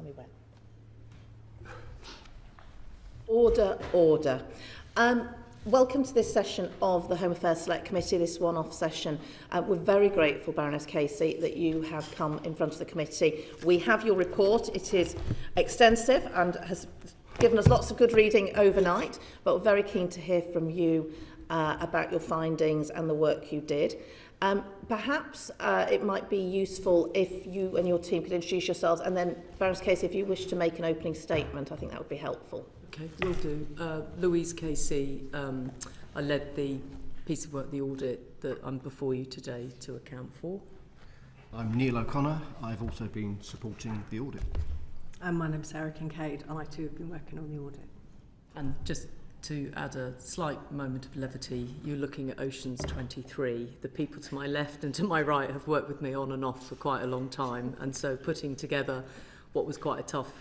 me when. Order, order. Welcome to this session of the Home Affairs Select Committee, this one-off session. We're very grateful, Baroness Casey, that you have come in front of the committee. We have your report. It is extensive and has given us lots of good reading overnight, but we're very keen to hear from you about your findings and the work you did. Perhaps it might be useful if you and your team could introduce yourselves, and then, Baroness Casey, if you wish to make an opening statement, I think that would be helpful. Okay, will do. Louise Casey, I led the piece of work, the audit, that I'm before you today to account for. I'm Neil O'Connor. I've also been supporting the audit. And my name's Sarah Kincaid, and I too have been working on the audit. And just to add a slight moment of levity, you're looking at Oceans 23. The people to my left and to my right have worked with me on and off for quite a long time, and so putting together what was quite a tough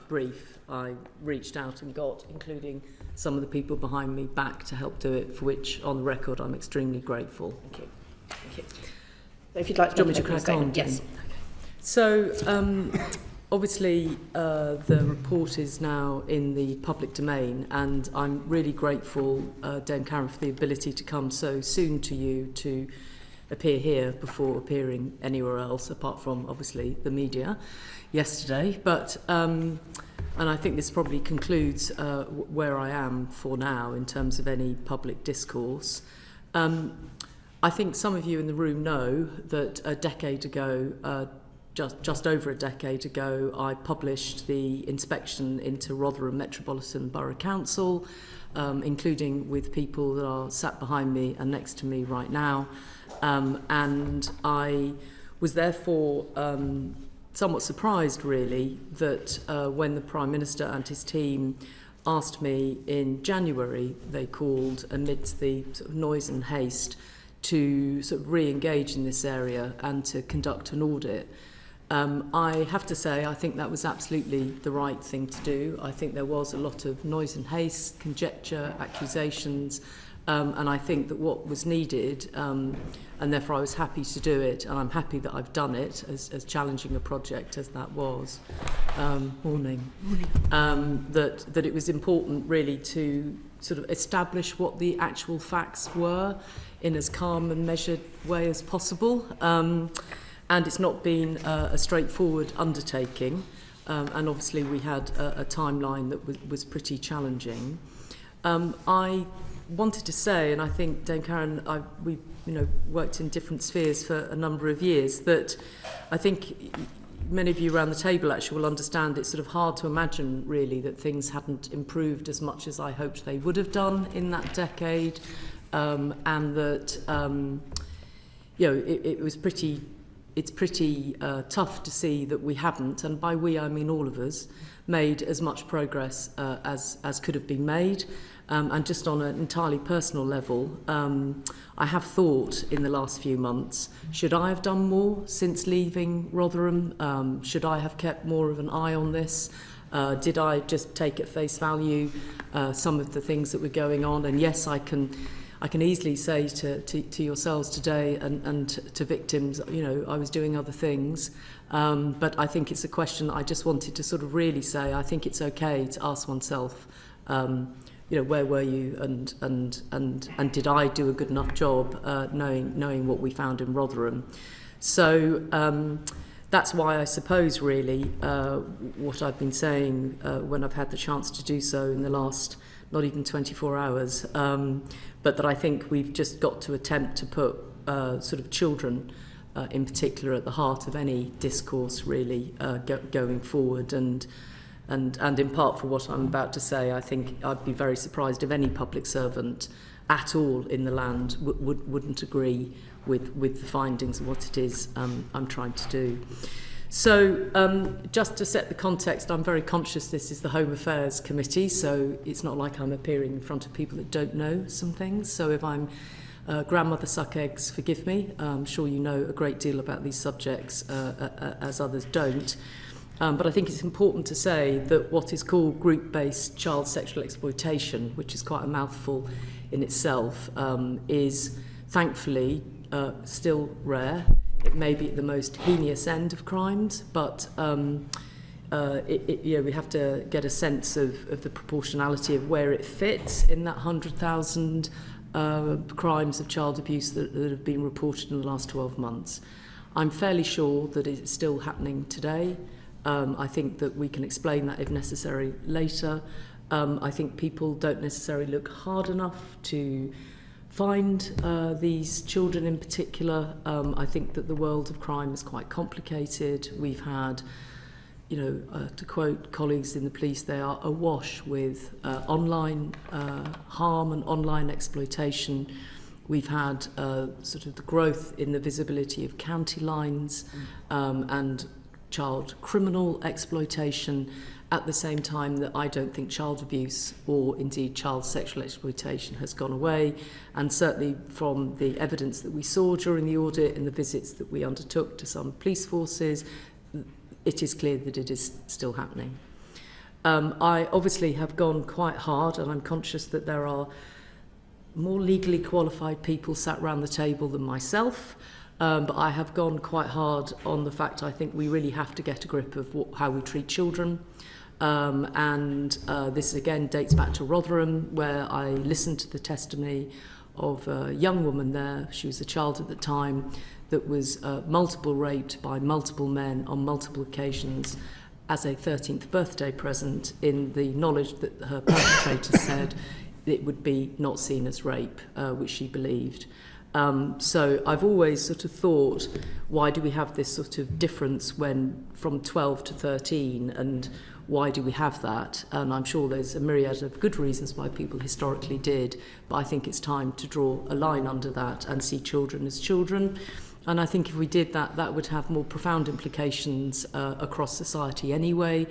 brief, I reached out and got, including some of the people behind me, back to help do it, for which, on the record, I'm extremely grateful. Thank you. Thank you. If you'd like to make an opening statement. Yes. Okay. So, obviously, the report is now in the public domain, and I'm really grateful, Dame Karen, for the ability to come so soon to you to appear here before appearing anywhere else, apart from, obviously, the media yesterday. But and I think this probably concludes where I am for now in terms of any public discourse. I think some of you in the room know that a decade ago, just over a decade ago, I published the inspection into Rotherham Metropolitan Borough Council, including with people that are sat behind me and next to me right now. And I was therefore somewhat surprised, really, that when the Prime Minister and his team asked me in January, they called amidst the sort of noise and haste to sort of re-engage in this area and to conduct an audit. I have to say, I think that was absolutely the right thing to do. I think there was a lot of noise and haste, conjecture, accusations, and I think that what was needed, and therefore I was happy to do it, and I'm happy that I've done it, as challenging a project as that was. Morning. That it was important really to sort of establish what the actual facts were in as calm and measured way as possible. And it's not been a straightforward undertaking, and obviously we had a timeline that was pretty challenging. I wanted to say, and I think Dame Karen, we've worked in different spheres for a number of years, that I think many of you around the table actually will understand it's sort of hard to imagine really that things hadn't improved as much as I hoped they would have done in that decade, and that it's pretty tough to see that we haven't, and by we I mean all of us, made as much progress as could have been made. And just on an entirely personal level, I have thought in the last few months, should I have done more since leaving Rotherham? Should I have kept more of an eye on this? Did I just take at face value some of the things that were going on? And yes, I can easily say to yourselves today and to victims, I was doing other things. But I think it's a question I just wanted to sort of really say, I think it's okay to ask oneself, where were you and did I do a good enough job knowing what we found in Rotherham? So that's why I suppose really what I've been saying when I've had the chance to do so in the last not even 24 hours, but that I think we've just got to attempt to put sort of children in particular at the heart of any discourse really going forward, and in part for what I'm about to say, I think I'd be very surprised if any public servant at all in the land wouldn't agree with the findings of what it is I'm trying to do. So just to set the context, I'm very conscious this is the Home Affairs Committee, so it's not like I'm appearing in front of people that don't know some things. So if I'm grandmother suck eggs, forgive me. I'm sure you know a great deal about these subjects as others don't. But I think it's important to say that what is called group-based child sexual exploitation, which is quite a mouthful in itself, is thankfully still rare. It may be at the most heinous end of crimes, but we have to get a sense of the proportionality of where it fits in that 100,000 crimes of child abuse that have been reported in the last 12 months. I'm fairly sure that it's still happening today. I think that we can explain that if necessary later. I think people don't necessarily look hard enough to find these children in particular. I think that the world of crime is quite complicated. We've had, to quote colleagues in the police, they are awash with online harm and online exploitation. We've had sort of the growth in the visibility of county lines and child criminal exploitation, at the same time that I don't think child abuse or indeed child sexual exploitation has gone away. And certainly from the evidence that we saw during the audit and the visits that we undertook to some police forces, it is clear that it is still happening. I obviously have gone quite hard, and I'm conscious that there are more legally qualified people sat around the table than myself. But I have gone quite hard on the fact I think we really have to get a grip of how we treat children. This again dates back to Rotherham, where I listened to the testimony of a young woman there. She was a child at the time that was multiple raped by multiple men on multiple occasions as a 13th birthday present, in the knowledge that her perpetrator said it would be not seen as rape, which she believed. So I've always sort of thought, why do we have this sort of difference when from 12 to 13, and why do we have that? And I'm sure there's a myriad of good reasons why people historically did, but I think it's time to draw a line under that and see children as children. And I think if we did that, that would have more profound implications across society anyway.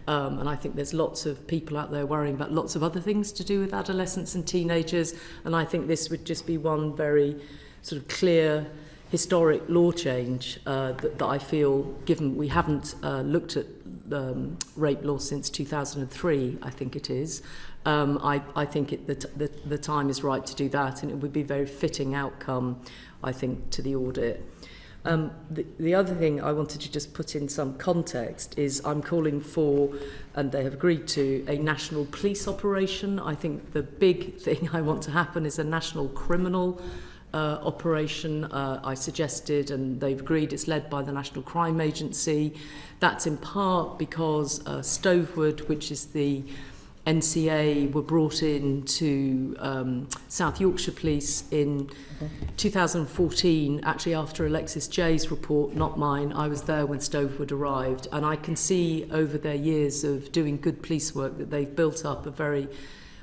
And I think there's lots of people out there worrying about lots of other things to do with adolescents and teenagers. And I think this would just be one very sort of clear historic law change that I feel, given we haven't looked at rape law since 2003, I think it is. I think the time is right to do that, and it would be a very fitting outcome, I think, to the audit. The other thing I wanted to just put in some context is I'm calling for, and they have agreed to, a national police operation. I think the big thing I want to happen is a national criminal operation. I suggested, and they've agreed, it's led by the National Crime Agency. That's in part because Stovewood, which is the NCA, were brought in to South Yorkshire Police in 2014, actually after Alexis Jay's report, not mine. I was there when Stovewood arrived, and I can see over their years of doing good police work that they've built up a very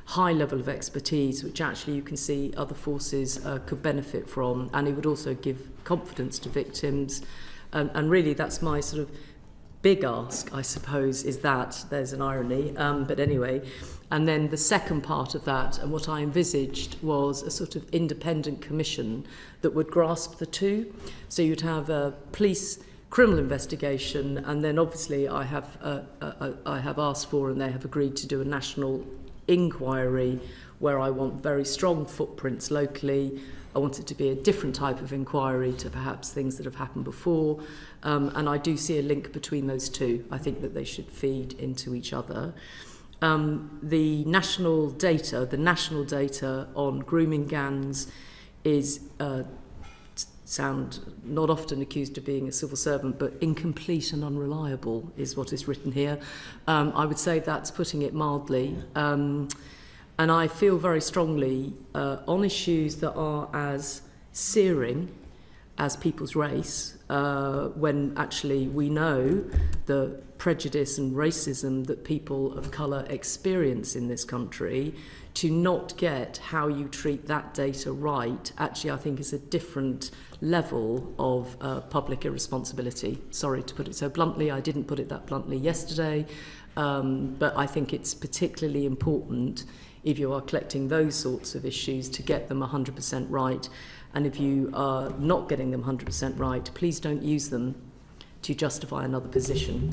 high level of expertise, which actually you can see other forces could benefit from, and it would also give confidence to victims. And really that's my sort of big ask, I suppose, is that. There's an irony, but anyway. And then the second part of that, and what I envisaged, was a sort of independent commission that would grasp the two. So you'd have a police criminal investigation, and then obviously I have asked for, and they have agreed to do, a national inquiry where I want very strong footprints locally. I want it to be a different type of inquiry to perhaps things that have happened before. And I do see a link between those two. I think that they should feed into each other. The national data on grooming gangs is, sound not often accused of being a civil servant, but incomplete and unreliable is what is written here. I would say that's putting it mildly. And I feel very strongly on issues that are as searing as people's race, when actually we know the prejudice and racism that people of colour experience in this country, to not get how you treat that data right, actually I think is a different level of public irresponsibility. Sorry to put it so bluntly, I didn't put it that bluntly yesterday, but I think it's particularly important if you are collecting those sorts of issues to get them 100% right. And if you are not getting them 100% right, please don't use them to justify another position,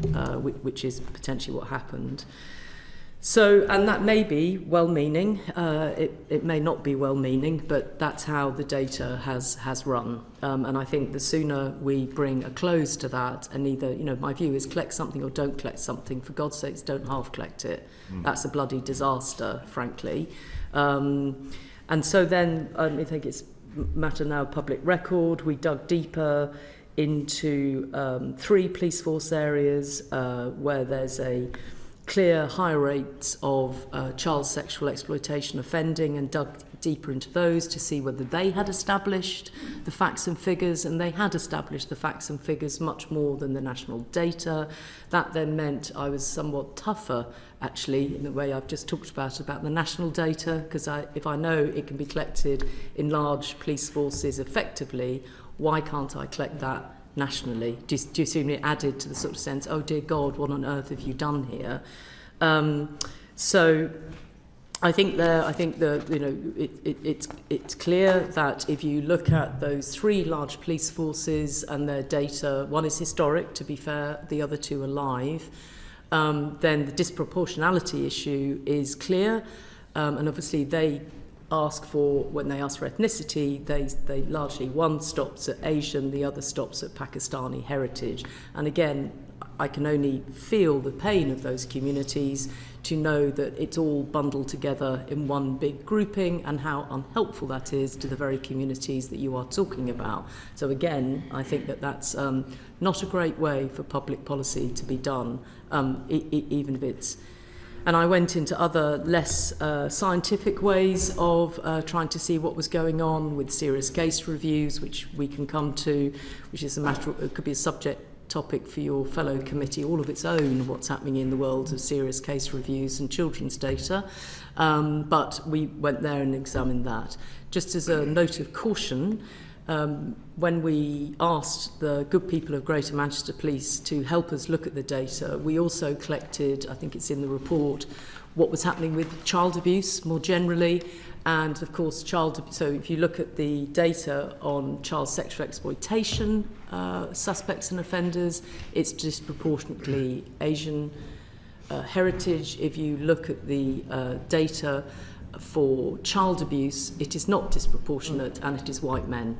which is potentially what happened. So, and that may be well-meaning, it may not be well-meaning, but that's how the data has run. And I think the sooner we bring a close to that, and either, my view is collect something or don't collect something. For God's sakes, don't half collect it. That's a bloody disaster, frankly. And so then I think it's a matter now of public record. We dug deeper into 3 police force areas where there's a clear higher rates of child sexual exploitation offending, and dug deeper into those to see whether they had established the facts and figures, and they had established the facts and figures much more than the national data. That then meant I was somewhat tougher, actually, in the way I've just talked about the national data, because if I know it can be collected in large police forces effectively, why can't I collect that nationally? Do you see me added to the sort of sense, oh dear God, what on earth have you done here? So I think it's clear that if you look at those 3 large police forces and their data, one is historic, to be fair, the other 2 are live, then the disproportionality issue is clear, and obviously when they ask for ethnicity, they largely, one stops at Asian, the other stops at Pakistani heritage. And again, I can only feel the pain of those communities to know that it's all bundled together in one big grouping, and how unhelpful that is to the very communities that you are talking about. So again, I think that that's not a great way for public policy to be done, even if it's... And I went into other less scientific ways of trying to see what was going on with serious case reviews, which we can come to, which is it could be a subject topic for your fellow committee, all of its own, what's happening in the world of serious case reviews and children's data. But we went there and examined that. Just as a note of caution, when we asked the good people of Greater Manchester Police to help us look at the data, we also collected, I think it's in the report, what was happening with child abuse more generally, and of course so if you look at the data on child sexual exploitation suspects and offenders, it's disproportionately Asian heritage. If you look at the data for child abuse, it is not disproportionate, and it is white men.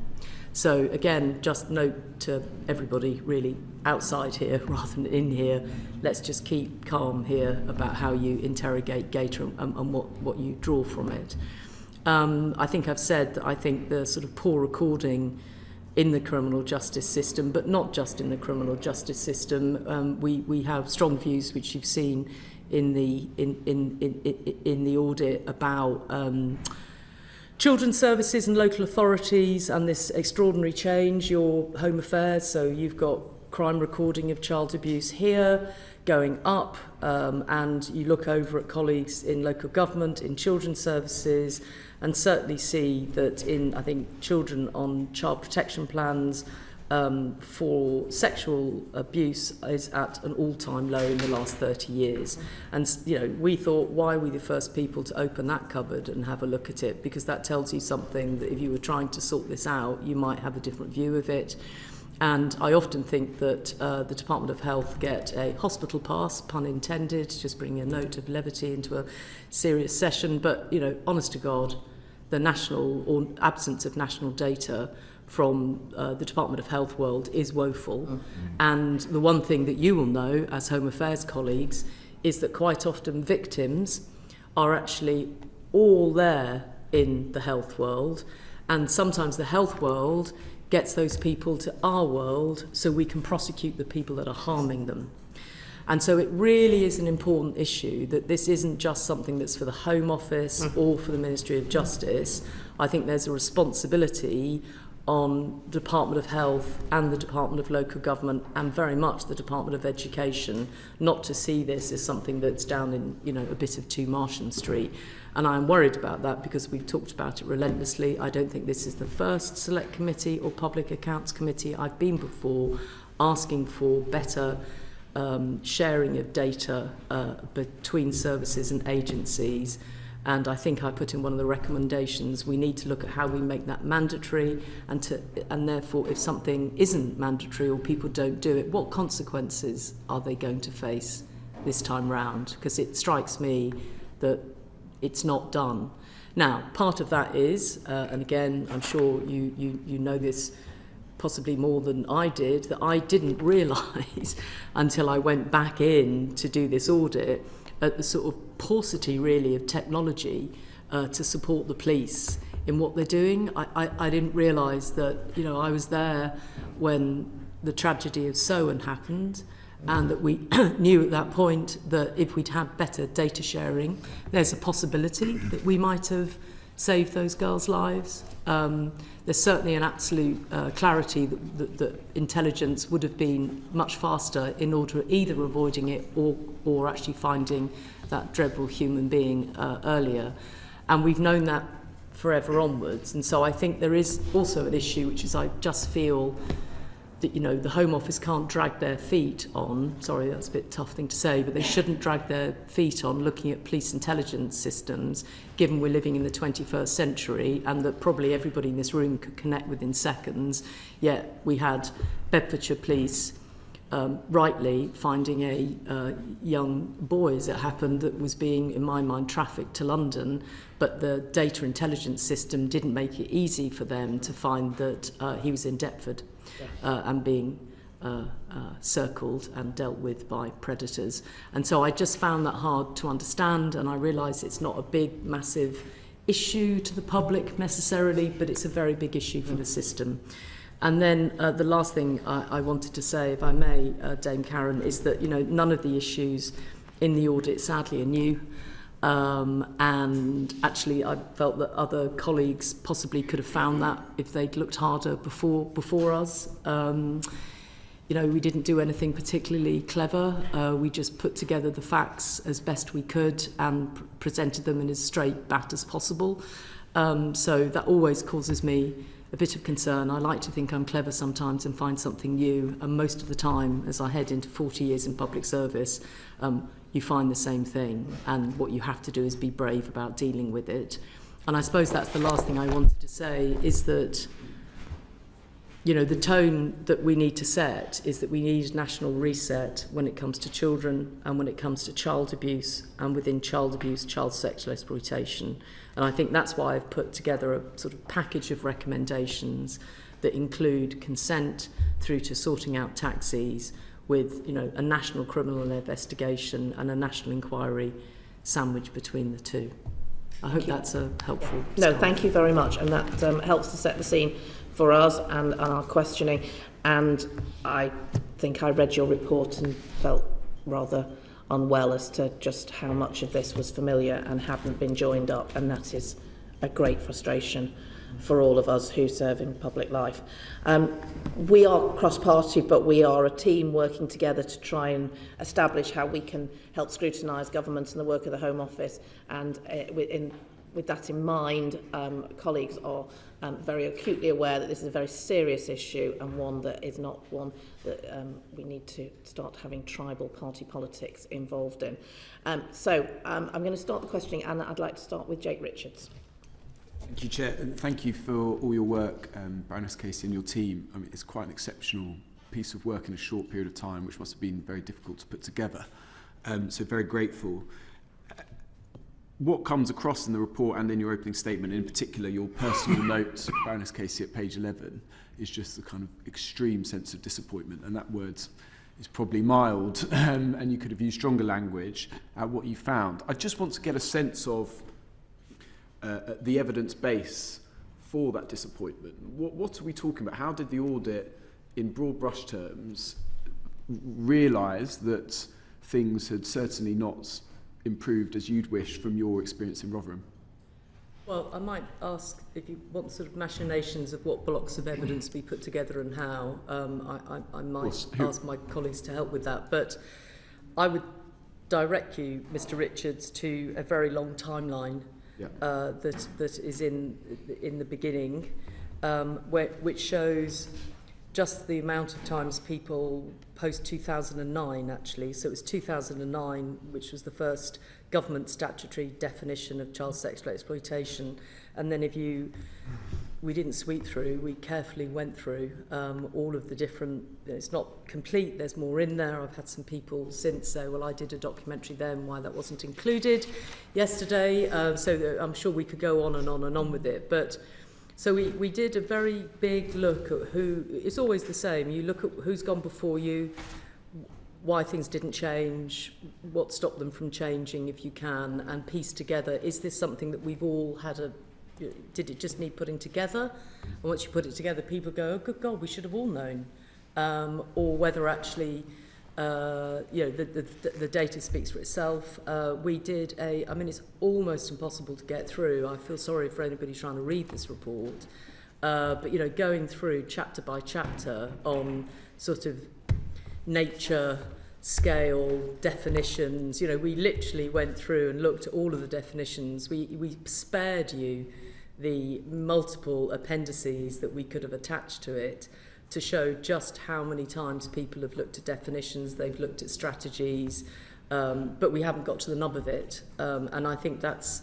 So again, just note to everybody really outside here rather than in here, let's just keep calm here about how you interrogate data and what you draw from it. I think I've said that I think the sort of poor recording in the criminal justice system, but not just in the criminal justice system, we have strong views, which you've seen in the audit, about children's services and local authorities and this extraordinary change, your Home Affairs. So you've got crime recording of child abuse here going up, and you look over at colleagues in local government, in children's services, and certainly see that in, I think, children on child protection plans for sexual abuse is at an all-time low in the last 30 years. And, we thought, why are we the first people to open that cupboard and have a look at it? Because that tells you something that if you were trying to sort this out, you might have a different view of it. And I often think that the Department of Health get a hospital pass, pun intended, just bringing a note of levity into a serious session. But, honest to God, the national or absence of national data from the Department of Health world is woeful. And the one thing that you will know as Home Affairs colleagues is that quite often victims are actually all there in the health world, and sometimes the health world gets those people to our world so we can prosecute the people that are harming them. And so it really is an important issue that this isn't just something that's for the Home Office or for the Ministry of Justice. I think there's a responsibility on the Department of Health and the Department of Local Government, and very much the Department of Education, not to see this as something that's down in, a bit of 2 Marsham Street. And I'm worried about that because we've talked about it relentlessly. I don't think this is the first Select Committee or Public Accounts Committee I've been before asking for better sharing of data between services and agencies. And I think I put in one of the recommendations, we need to look at how we make that mandatory, and therefore if something isn't mandatory or people don't do it, what consequences are they going to face this time round, because it strikes me that it's not done. Now, part of that is, and again, I'm sure you know this possibly more than I did, that I didn't realise until I went back in to do this audit at the sort of paucity really of technology to support the police in what they're doing. I didn't realise that, you know, I was there when the tragedy of Sohan happened, and that we knew at that point that if we'd had better data sharing, there's a possibility that we might have saved those girls' lives. There's certainly an absolute clarity that intelligence would have been much faster in order of either avoiding it or actually finding that dreadful human being earlier. And we've known that forever onwards. And so I think there is also an issue, which is I just feel that, you know, the Home Office can't drag their feet on, sorry, that's a bit tough thing to say, but they shouldn't drag their feet on looking at police intelligence systems, given we're living in the 21st century and that probably everybody in this room could connect within seconds. Yet we had Bedfordshire Police rightly finding a young boy, as it happened, that was being, in my mind, trafficked to London, but the data intelligence system didn't make it easy for them to find that he was in Deptford and being circled and dealt with by predators. And so I just found that hard to understand, and I realise it's not a big, massive issue to the public necessarily, but it's a very big issue for the system. And then the last thing I wanted to say, if I may, Dame Karen, is that, you know, none of the issues in the audit, sadly, are new. And actually, I felt that other colleagues possibly could have found that if they'd looked harder before us. You know, we didn't do anything particularly clever. We just put together the facts as best we could and presented them in as straight bat as possible. So that always causes me a bit of concern. I like to think I'm clever sometimes and find something new, and most of the time, as I head into 40 years in public service, you find the same thing, and what you have to do is be brave about dealing with it. And I suppose that's the last thing I wanted to say, is that, you know, the tone that we need to set is that we need national reset when it comes to children and when it comes to child abuse, and within child abuse, child sexual exploitation. And I think that's why I've put together a sort of package of recommendations that include consent through to sorting out taxis, with, you know, a national criminal investigation and a national inquiry sandwiched between the two. I hope that's a helpful No, start. thank you very much, and that helps to set the scene for us and our questioning. And I think I read your report and felt rather unwell as to just how much of this was familiar and hadn't been joined up, and that is a great frustration for all of us who serve in public life. We are cross-party, but we are a team working together to try and establish how we can help scrutinise government and the work of the Home Office. And with that in mind, colleagues are very acutely aware that this is a very serious issue, and one that is not one that we need to start having tribal party politics involved in. So I'm going to start the questioning, and I'd like to start with Jake Richards. Thank you, Chair, and thank you for all your work, Baroness Casey and your team. I mean, it's quite an exceptional piece of work in a short period of time, which must have been very difficult to put together. So very grateful. What comes across in the report and in your opening statement, in particular your personal note, Baroness Casey, at page 11, is just the kind of extreme sense of disappointment, and that word is probably mild, and you could have used stronger language at what you found. I just want to get a sense of the evidence base for that disappointment. What are we talking about? How did the audit, in broad brush terms, realise that things had certainly not improved as you'd wish from your experience in Rotherham? Well, I might ask if you want sort of machinations of what blocks of evidence we put together and how. I might ask my colleagues to help with that. But I would direct you, Mr. Richards, to a very long timeline that is in the beginning, which shows just the amount of times people post 2009 actually. So it was 2009, which was the first government statutory definition of child sexual exploitation. And then if you we didn't sweep through, we carefully went through all of the different, it's not complete, there's more in there. I've had some people since say, well, I did a documentary then, why that wasn't included yesterday. So I'm sure we could go on and on and on with it. But so we did a very big look at who, it's always the same. You look at who's gone before you, why things didn't change, what stopped them from changing if you can, and piece together, is this something that we've all had did it just need putting together? And once you put it together, people go, oh, good God, we should have all known. Or whether actually, the data speaks for itself. We did I mean, it's almost impossible to get through. I feel sorry for anybody trying to read this report. But, going through chapter by chapter on sort of nature, scale, definitions, we literally went through and looked at all of the definitions. We spared you the multiple appendices that we could have attached to it to show just how many times people have looked at definitions, they've looked at strategies, but we haven't got to the nub of it, and I think that's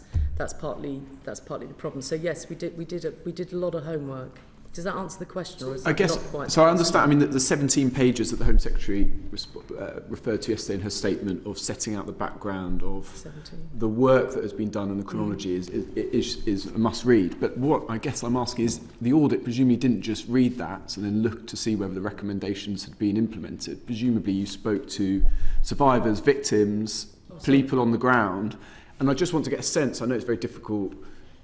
partly the problem. So yes, we did a lot of homework. Does that answer the question? Or is that not quite so I understand. I mean, the 17 pages that the Home Secretary referred to yesterday in her statement of setting out the background of 17. The work that has been done and the chronology is a must-read. But what I guess I'm asking is, the audit presumably didn't just read that and then look to see whether the recommendations had been implemented. Presumably you spoke to survivors, victims, people on the ground. And I just want to get a sense, I know it's very difficult,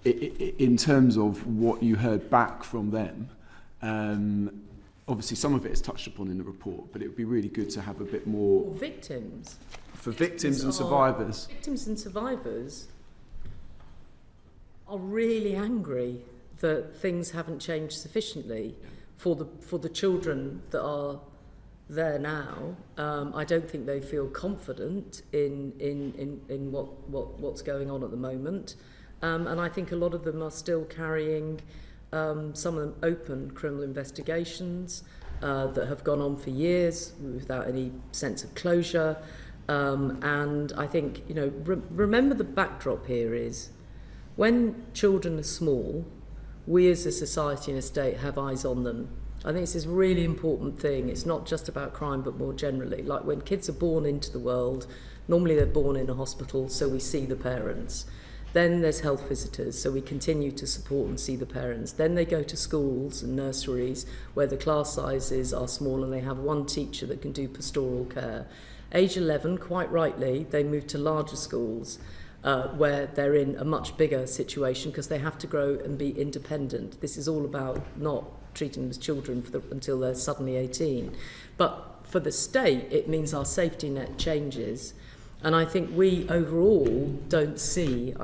in terms of what you heard back from them. Obviously some of it is touched upon in the report, but it would be really good to have a bit more... For victims. For victims and survivors. Victims and survivors are really angry that things haven't changed sufficiently for the children that are there now. I don't think they feel confident in what's going on at the moment. And I think a lot of them are still carrying some of them open criminal investigations that have gone on for years without any sense of closure. And I think, remember the backdrop here is when children are small, we as a society and a state have eyes on them. I think it's this really important thing. It's not just about crime, but more generally. Like when kids are born into the world, normally they're born in a hospital, so we see the parents. Then there's health visitors, so we continue to support and see the parents. Then they go to schools and nurseries where the class sizes are small and they have one teacher that can do pastoral care. Age 11, quite rightly, they move to larger schools where they're in a much bigger situation because they have to grow and be independent. This is all about not treating them as children until they're suddenly 18. But for the state, it means our safety net changes. And I think we overall don't see,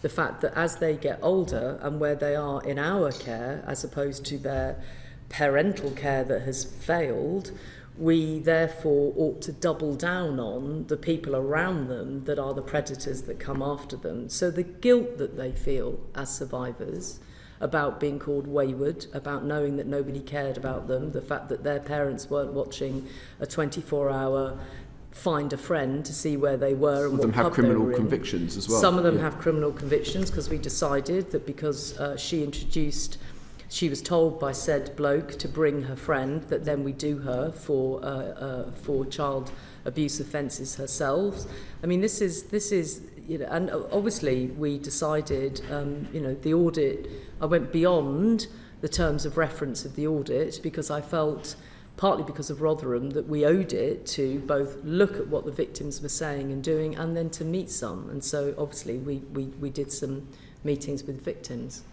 the fact that as they get older and where they are in our care, as opposed to their parental care that has failed, we therefore ought to double down on the people around them that are the predators that come after them. So the guilt that they feel as survivors about being called wayward, about knowing that nobody cared about them, the fact that their parents weren't watching a 24-hour find a friend to see where they were. Some of them have criminal convictions as well. Some of them have criminal convictions because we decided that because she was told by said bloke to bring her friend, that then we do her for child abuse offences herself. I mean, this is and obviously we decided, the audit, I went beyond the terms of reference of the audit because I felt, partly because of Rotherham, that we owed it to both look at what the victims were saying and doing and then to meet some. And so obviously we did some meetings with victims.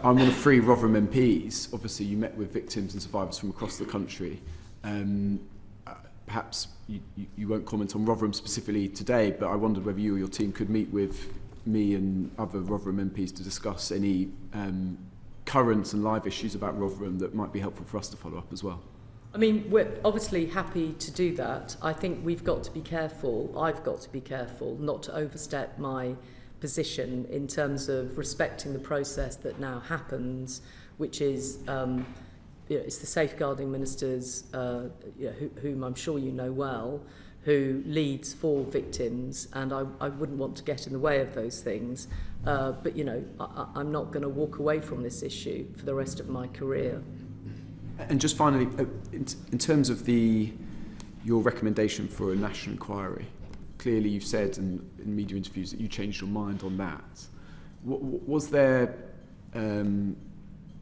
I'm one of 3 Rotherham MPs. Obviously you met with victims and survivors from across the country. Perhaps you won't comment on Rotherham specifically today, but I wondered whether you or your team could meet with me and other Rotherham MPs to discuss any current and live issues about Rotherham that might be helpful for us to follow up as well. I mean, we're obviously happy to do that. I think we've got to be careful, I've got to be careful not to overstep my position in terms of respecting the process that now happens, which is it's the safeguarding ministers, whom I'm sure you know well, who leads for victims, and I wouldn't want to get in the way of those things. But, I'm not going to walk away from this issue for the rest of my career. And just finally, in terms of your recommendation for a national inquiry, clearly you've said in media interviews that you changed your mind on that. Was there a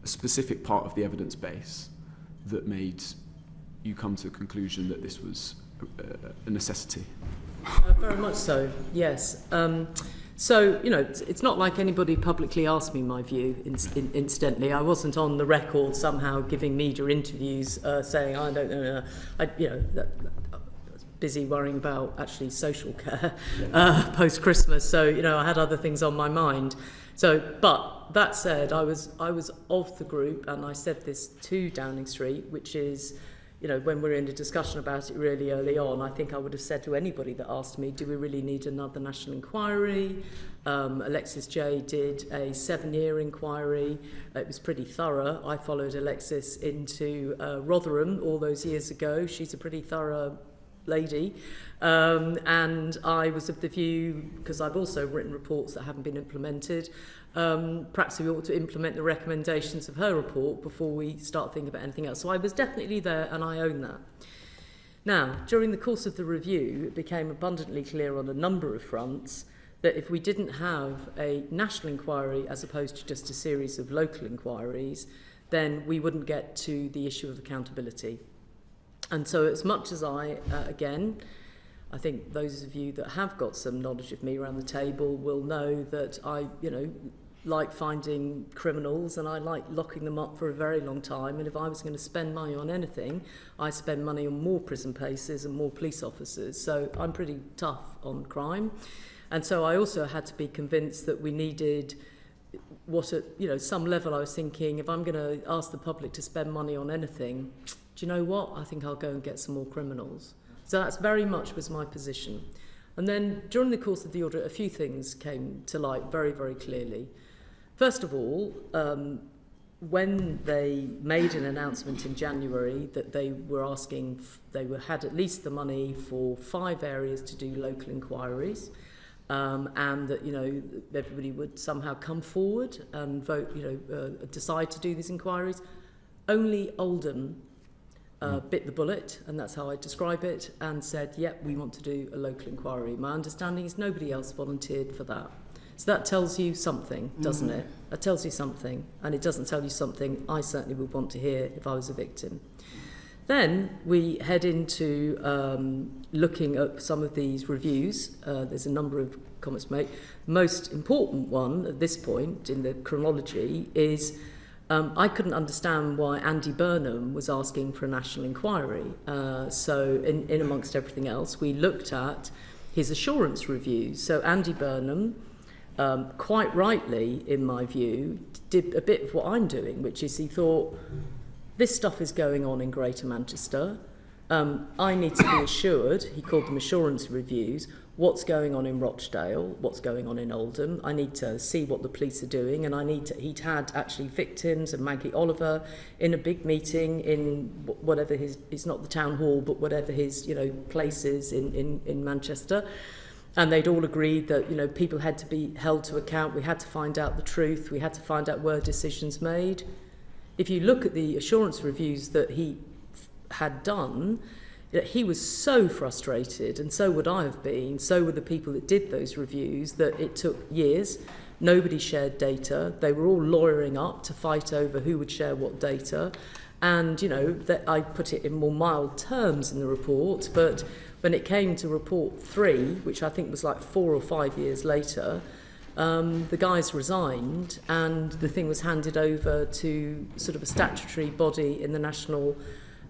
specific part of the evidence base that made you come to the conclusion that this was a necessity? Very much so, yes. So, it's not like anybody publicly asked me my view, incidentally. I wasn't on the record somehow giving media interviews saying, I don't know, I was busy worrying about actually social care post-Christmas. So, I had other things on my mind. So, but that said, I was of the group, and I said this to Downing Street, which is, when we're in a discussion about it really early on, I think I would have said to anybody that asked me, do we really need another national inquiry? Alexis J did a 7-year inquiry. It was pretty thorough. I followed Alexis into Rotherham all those years ago. She's a pretty thorough lady. And I was of the view, because I've also written reports that haven't been implemented, perhaps we ought to implement the recommendations of her report before we start thinking about anything else. So I was definitely there, and I own that. Now, during the course of the review, it became abundantly clear on a number of fronts that if we didn't have a national inquiry as opposed to just a series of local inquiries, then we wouldn't get to the issue of accountability. And so as much as I think those of you that have got some knowledge of me around the table will know that I, like finding criminals, and I like locking them up for a very long time. And if I was going to spend money on anything, I spend money on more prison places and more police officers. So I'm pretty tough on crime. And so I also had to be convinced that we needed what at some level I was thinking, if I'm going to ask the public to spend money on anything, do you know what? I think I'll go and get some more criminals. So that's very much was my position. And then during the course of the audit, a few things came to light very, very clearly. First of all, when they made an announcement in January that they were asking, had at least the money for 5 areas to do local inquiries, and that everybody would somehow come forward and vote, decide to do these inquiries, only Oldham bit the bullet, and that's how I describe it, and said, yep, we want to do a local inquiry. My understanding is nobody else volunteered for that. So that tells you something, doesn't it? That tells you something, and it doesn't tell you something I certainly would want to hear if I was a victim. Then we head into looking at some of these reviews. There's a number of comments to make. The most important one at this point in the chronology is I couldn't understand why Andy Burnham was asking for a national inquiry. So in amongst everything else, we looked at his assurance reviews. So Andy Burnham, quite rightly, in my view, did a bit of what I'm doing, which is he thought, this stuff is going on in Greater Manchester. I need to be assured, he called them assurance reviews, what's going on in Rochdale, what's going on in Oldham. I need to see what the police are doing, and he'd had actually victims and Maggie Oliver in a big meeting in whatever it's not the town hall, but whatever his, place is in Manchester. And they'd all agreed that, people had to be held to account. We had to find out the truth. We had to find out where decisions made. If you look at the assurance reviews that he had done, he was so frustrated, and so would I have been, so were the people that did those reviews, that it took years. Nobody shared data. They were all lawyering up to fight over who would share what data. And, that I put it in more mild terms in the report, but when it came to report 3, which I think was like 4 or 5 years later, the guys resigned, and the thing was handed over to sort of a statutory body in the National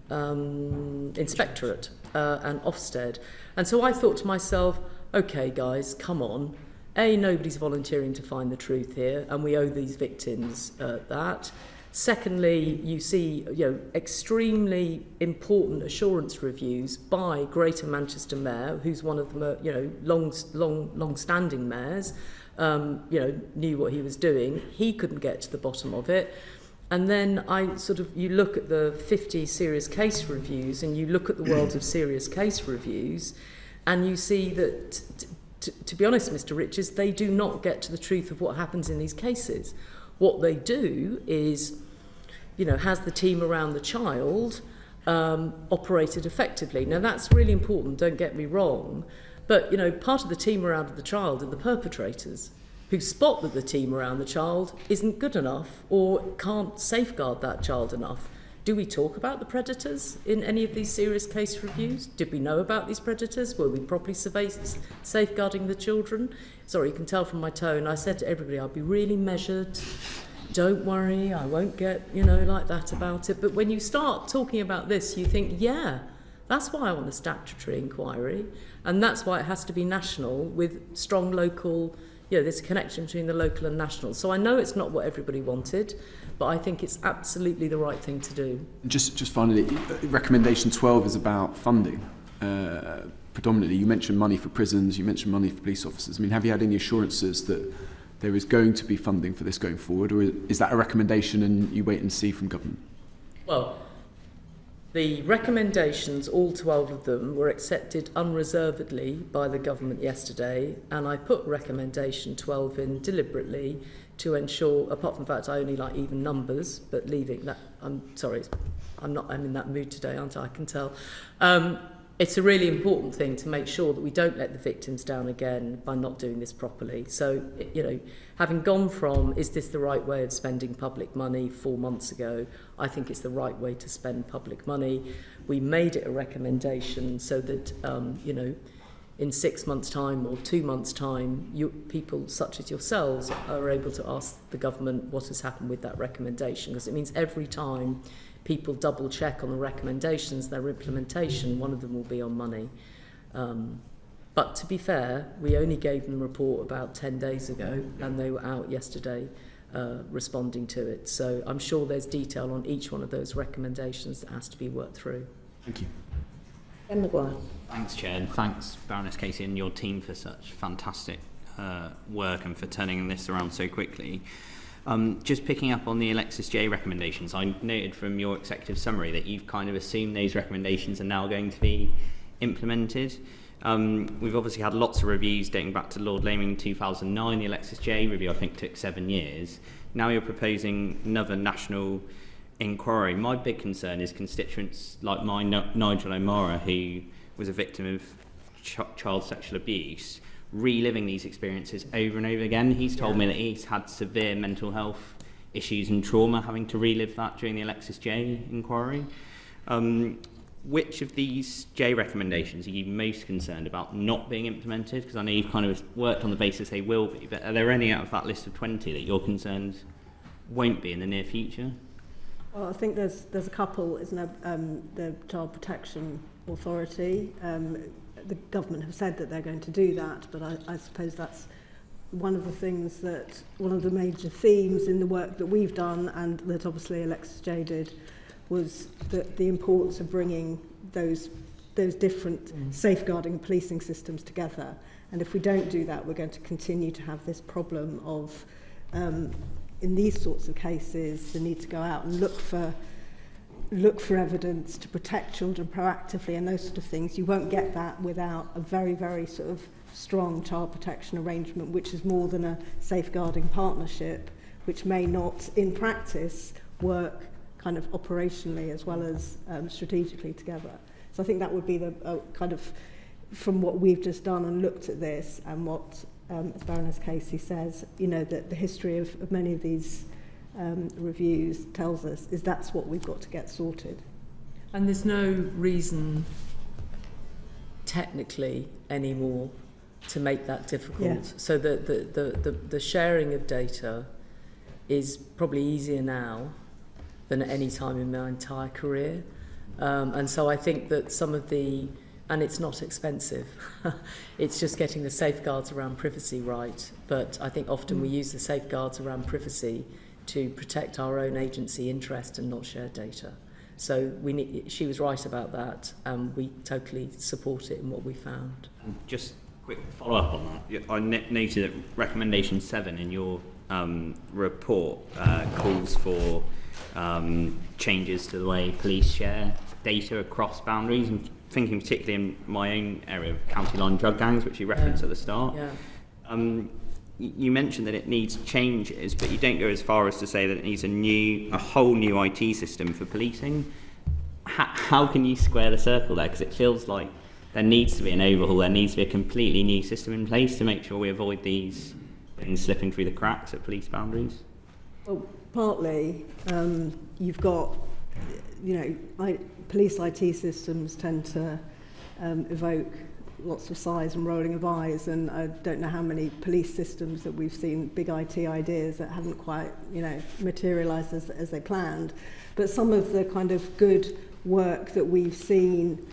Inspectorate and Ofsted. And so I thought to myself, okay, guys, come on. Nobody's volunteering to find the truth here, and we owe these victims that. Secondly, you see, extremely important assurance reviews by Greater Manchester Mayor, who's one of the, long-standing mayors, knew what he was doing. He couldn't get to the bottom of it. And then you look at the 50 serious case reviews, and you look at the world of serious case reviews, and you see that, to be honest, Mr. Richards, they do not get to the truth of what happens in these cases. What they do is, has the team around the child operated effectively? Now, that's really important, don't get me wrong, but, part of the team around the child are the perpetrators, who spot that the team around the child isn't good enough or can't safeguard that child enough. Do we talk about the predators in any of these serious case reviews? Did we know about these predators? Were we properly safeguarding the children? Sorry, you can tell from my tone. I said to everybody, I'll be really measured. Don't worry, I won't get, like that about it. But when you start talking about this, you think, yeah, that's why I want a statutory inquiry. And that's why it has to be national with strong local, there's a connection between the local and national. So I know it's not what everybody wanted, but I think it's absolutely the right thing to do. Just finally, recommendation 12 is about funding. Predominantly, you mentioned money for prisons, you mentioned money for police officers. I mean, have you had any assurances that there is going to be funding for this going forward, or is that a recommendation and you wait and see from government? Well, the recommendations, all 12 of them, were accepted unreservedly by the government yesterday, and I put recommendation 12 in deliberately to ensure, apart from the fact I only like even numbers, but leaving that, I'm sorry, I'm in that mood today, aren't I? I can tell. It's a really important thing to make sure that we don't let the victims down again by not doing this properly. So, having gone from, is this the right way of spending public money 4 months ago, I think it's the right way to spend public money. We made it a recommendation so that, in 6 months' time or 2 months' time, people such as yourselves are able to ask the government what has happened with that recommendation, because it means every time people double check on the recommendations, their implementation, one of them will be on money. But to be fair, we only gave them a report about 10 days ago, and they were out yesterday responding to it. So I'm sure there's detail on each one of those recommendations that has to be worked through. Thank you. Ben Maguire. Thanks, Chair, and thanks, Baroness Casey, and your team for such fantastic work and for turning this around so quickly. Just picking up on the Alexis J recommendations, I noted from your executive summary that you've kind of assumed those recommendations are now going to be implemented. We've obviously had lots of reviews dating back to Lord Laming in 2009. The Alexis J review, I think, took 7 years. Now you're proposing another national inquiry. My big concern is constituents like mine, Nigel O'Mara, who was a victim of child sexual abuse, reliving these experiences over and over again. He's told me that he's had severe mental health issues and trauma having to relive that during the Alexis J inquiry. Which of these J recommendations are you most concerned about not being implemented? Because I know you've kind of worked on the basis they will be, but are there any out of that list of 20 that you're concerned won't be in the near future? Well, I think there's a couple, isn't there? The Child Protection Authority. The government have said that they're going to do that, but I suppose that's one of the major themes in the work that we've done, and that obviously Alexis J did, was the importance of bringing those different safeguarding and policing systems together. And if we don't do that, we're going to continue to have this problem of, in these sorts of cases, the need to go out and look for evidence to protect children proactively and those sort of things. You won't get that without a very, very sort of strong child protection arrangement, which is more than a safeguarding partnership, which may not, in practice, work kind of operationally as well as strategically together. So I think that would be the kind of, from what we've just done and looked at this, and what, as Baroness Casey says, that the history of many of these reviews tells us is that's what we've got to get sorted. And there's no reason technically anymore to make that difficult. Yeah. So the sharing of data is probably easier now than at any time in my entire career. And so I think that some of and it's not expensive, it's just getting the safeguards around privacy right. But I think often we use the safeguards around privacy to protect our own agency interest and not share data. So she was right about that, and we totally support it in what we found. Just quick follow-up on that. I noted that recommendation 7 in your report calls for changes to the way police share data across boundaries. I'm thinking particularly in my own area of county line drug gangs, which you referenced at the start. Yeah. You mentioned that it needs changes, but you don't go as far as to say that it needs a whole new IT system for policing. How can you square the circle there? Because it feels like there needs to be an overhaul, there needs to be a completely new system in place to make sure we avoid these things slipping through the cracks at police boundaries. Well, partly, you've got, police IT systems tend to evoke lots of sighs and rolling of eyes, and I don't know how many police systems that we've seen, big IT ideas that haven't quite, materialised as they planned. But some of the kind of good work that we've seen,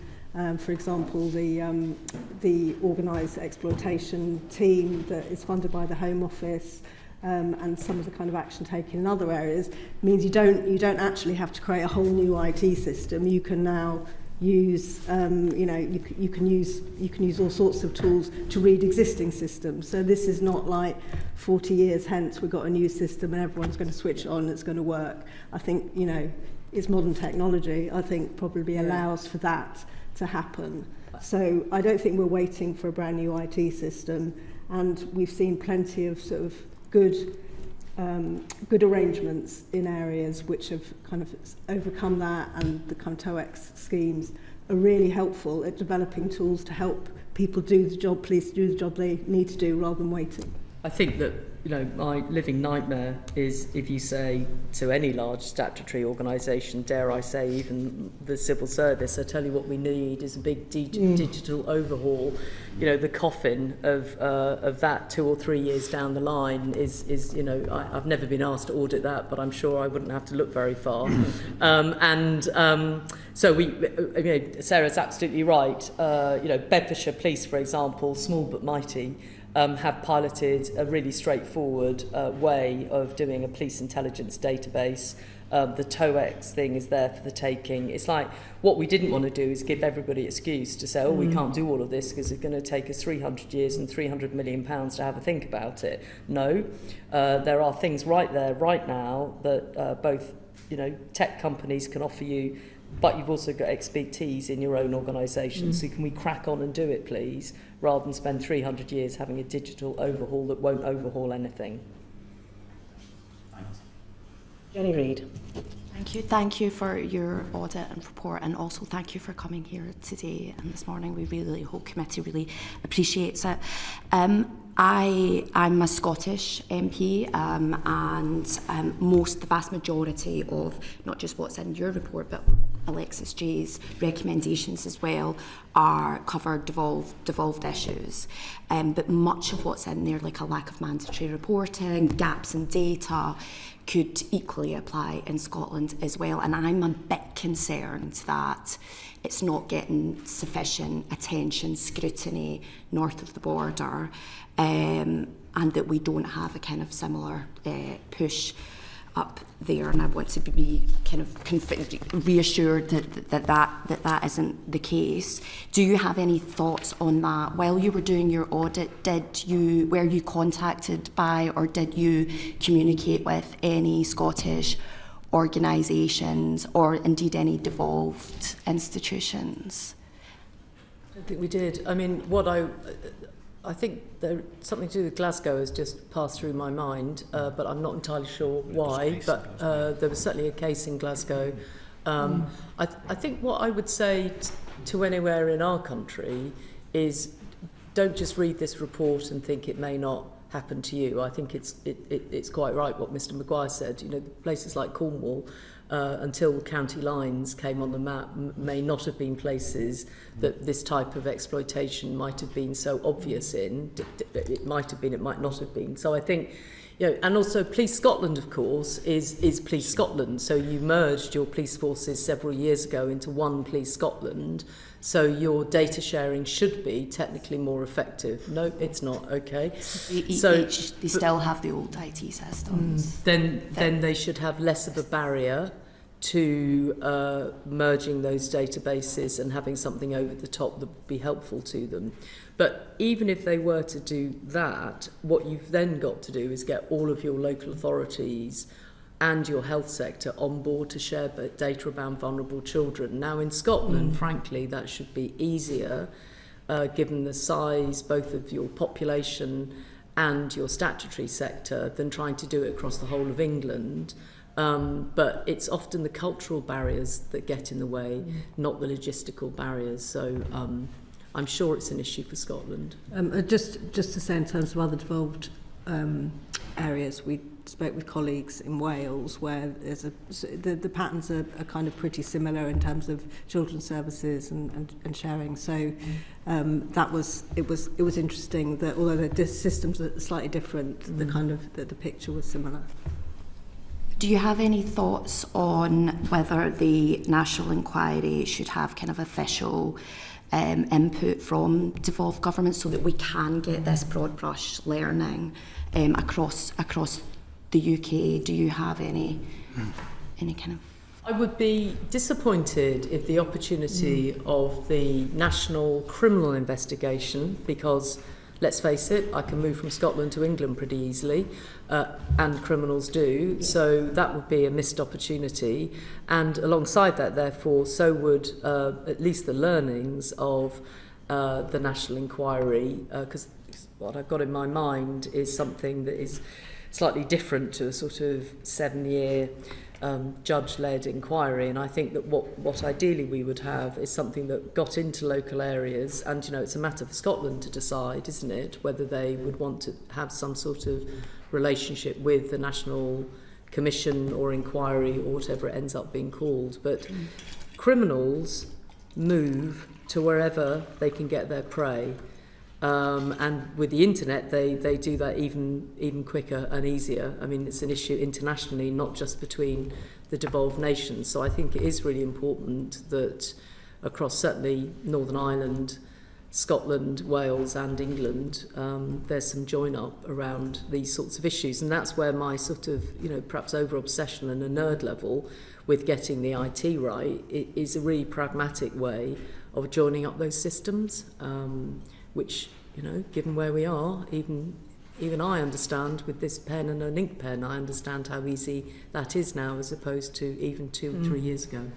for example, the organised exploitation team that is funded by the Home Office, and some of the kind of action taken in other areas, means you don't actually have to create a whole new IT system. You can now use, you can use all sorts of tools to read existing systems. So this is not like 40 years hence we've got a new system and everyone's going to switch on and it's going to work. I think, it's modern technology. I think probably allows for that to happen. So I don't think we're waiting for a brand new IT system, and we've seen plenty of sort of good arrangements in areas which have kind of overcome that, and the kind of TOEX schemes are really helpful at developing tools to help people do the job, police do the job they need to do rather than waiting. I think that, my living nightmare is if you say to any large statutory organisation, dare I say even the civil service, I tell you what we need is a big digital overhaul. The coffin of that 2 or 3 years down the line is I've never been asked to audit that, but I'm sure I wouldn't have to look very far. So Sarah's absolutely right. Bedfordshire Police, for example, small but mighty, have piloted a really straightforward way of doing a police intelligence database. The TOEX thing is there for the taking. It's like what we didn't want to do is give everybody an excuse to say, we can't do all of this because it's going to take us 300 years and £300 million to have a think about it. No, there are things right there, right now, that both tech companies can offer you, but you've also got expertise in your own organisation. So can we crack on and do it, please, rather than spend 300 years having a digital overhaul that won't overhaul anything? Thanks. Jenny Reid. Thank you for your audit and report, and also thank you for coming here today and this morning. We really, the whole committee really appreciates it. I'm a Scottish MP, and the vast majority of not just what's in your report, but Alexis J's recommendations as well are covered devolved issues. But much of what's in there, like a lack of mandatory reporting, gaps in data, could equally apply in Scotland as well. And I'm a bit concerned that it's not getting sufficient attention, scrutiny north of the border, and that we don't have a kind of similar push up there. And I want to be kind of reassured that isn't the case. Do you have any thoughts on that? While you were doing your audit, were you contacted by, or did you communicate with any Scottish organisations or indeed any devolved institutions? I don't think we did. I mean, I think something to do with Glasgow has just passed through my mind, but I'm not entirely sure why. But there was certainly a case in Glasgow. I think what I would say to anywhere in our country is, don't just read this report and think it may not happen to you. I think it's quite right what Mr. Maguire said. Places like Cornwall, until county lines came on the map, may not have been places that this type of exploitation might have been so obvious in. It might have been, it might not have been. So I think, and also Police Scotland, of course, is Police Scotland. So you merged your police forces several years ago into one Police Scotland. So your data sharing should be technically more effective. No, it's not. Okay. They still have the old IT systems. Then they should have less of a barrier to merging those databases and having something over the top that would be helpful to them. But even if they were to do that, what you've then got to do is get all of your local authorities and your health sector on board to share data about vulnerable children. Now in Scotland, frankly, that should be easier given the size both of your population and your statutory sector than trying to do it across the whole of England. But it's often the cultural barriers that get in the way, not the logistical barriers. So I'm sure it's an issue for Scotland. Just to say, in terms of other devolved areas, we spoke with colleagues in Wales where there's the patterns are kind of pretty similar in terms of children's services and sharing. So it was interesting that although the systems are slightly different, the kind of the picture was similar. Do you have any thoughts on whether the National Inquiry should have kind of official input from devolved governments so that we can get this broad brush learning across the UK? Do you have any kind of... I would be disappointed if the opportunity of the national criminal investigation, because let's face it, I can move from Scotland to England pretty easily, and criminals do, so that would be a missed opportunity. And alongside that, therefore, so would at least the learnings of the National Inquiry, because what I've got in my mind is something that is slightly different to a sort of 7-year judge-led inquiry, and I think that what ideally we would have is something that got into local areas, and it's a matter for Scotland to decide, isn't it, whether they would want to have some sort of relationship with the National Commission or Inquiry or whatever it ends up being called. But criminals move to wherever they can get their prey. And with the internet, they do that even quicker and easier. I mean, it's an issue internationally, not just between the devolved nations. So I think it is really important that across certainly Northern Ireland, Scotland, Wales and England, there's some join-up around these sorts of issues. And that's where my sort of, perhaps over-obsession and a nerd level with getting the IT right is a really pragmatic way of joining up those systems. Which, given where we are, even I understand with this pen and an ink pen, I understand how easy that is now as opposed to even 2 or 3 years ago.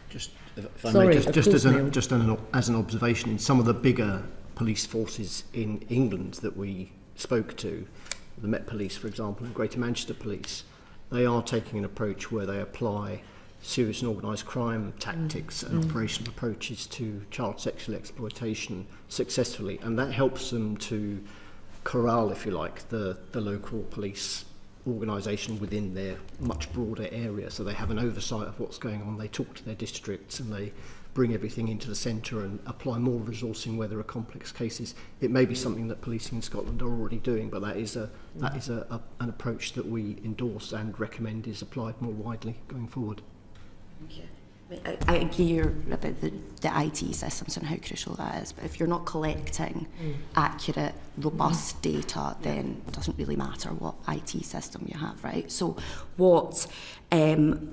Just, if I may, just as an observation, in some of the bigger police forces in England that we spoke to, the Met Police, for example, and Greater Manchester Police, they are taking an approach where they apply serious and organised crime tactics and operational approaches to child sexual exploitation successfully, and that helps them to corral, if you like, the local police organisation within their much broader area, so they have an oversight of what's going on. They talk to their districts and they bring everything into the centre and apply more resourcing where there are complex cases. It may be something that policing in Scotland are already doing, but that is an approach that we endorse and recommend is applied more widely going forward. I agree about the IT systems and how crucial that is, but if you're not collecting accurate, robust data, then it doesn't really matter what IT system you have, right? So can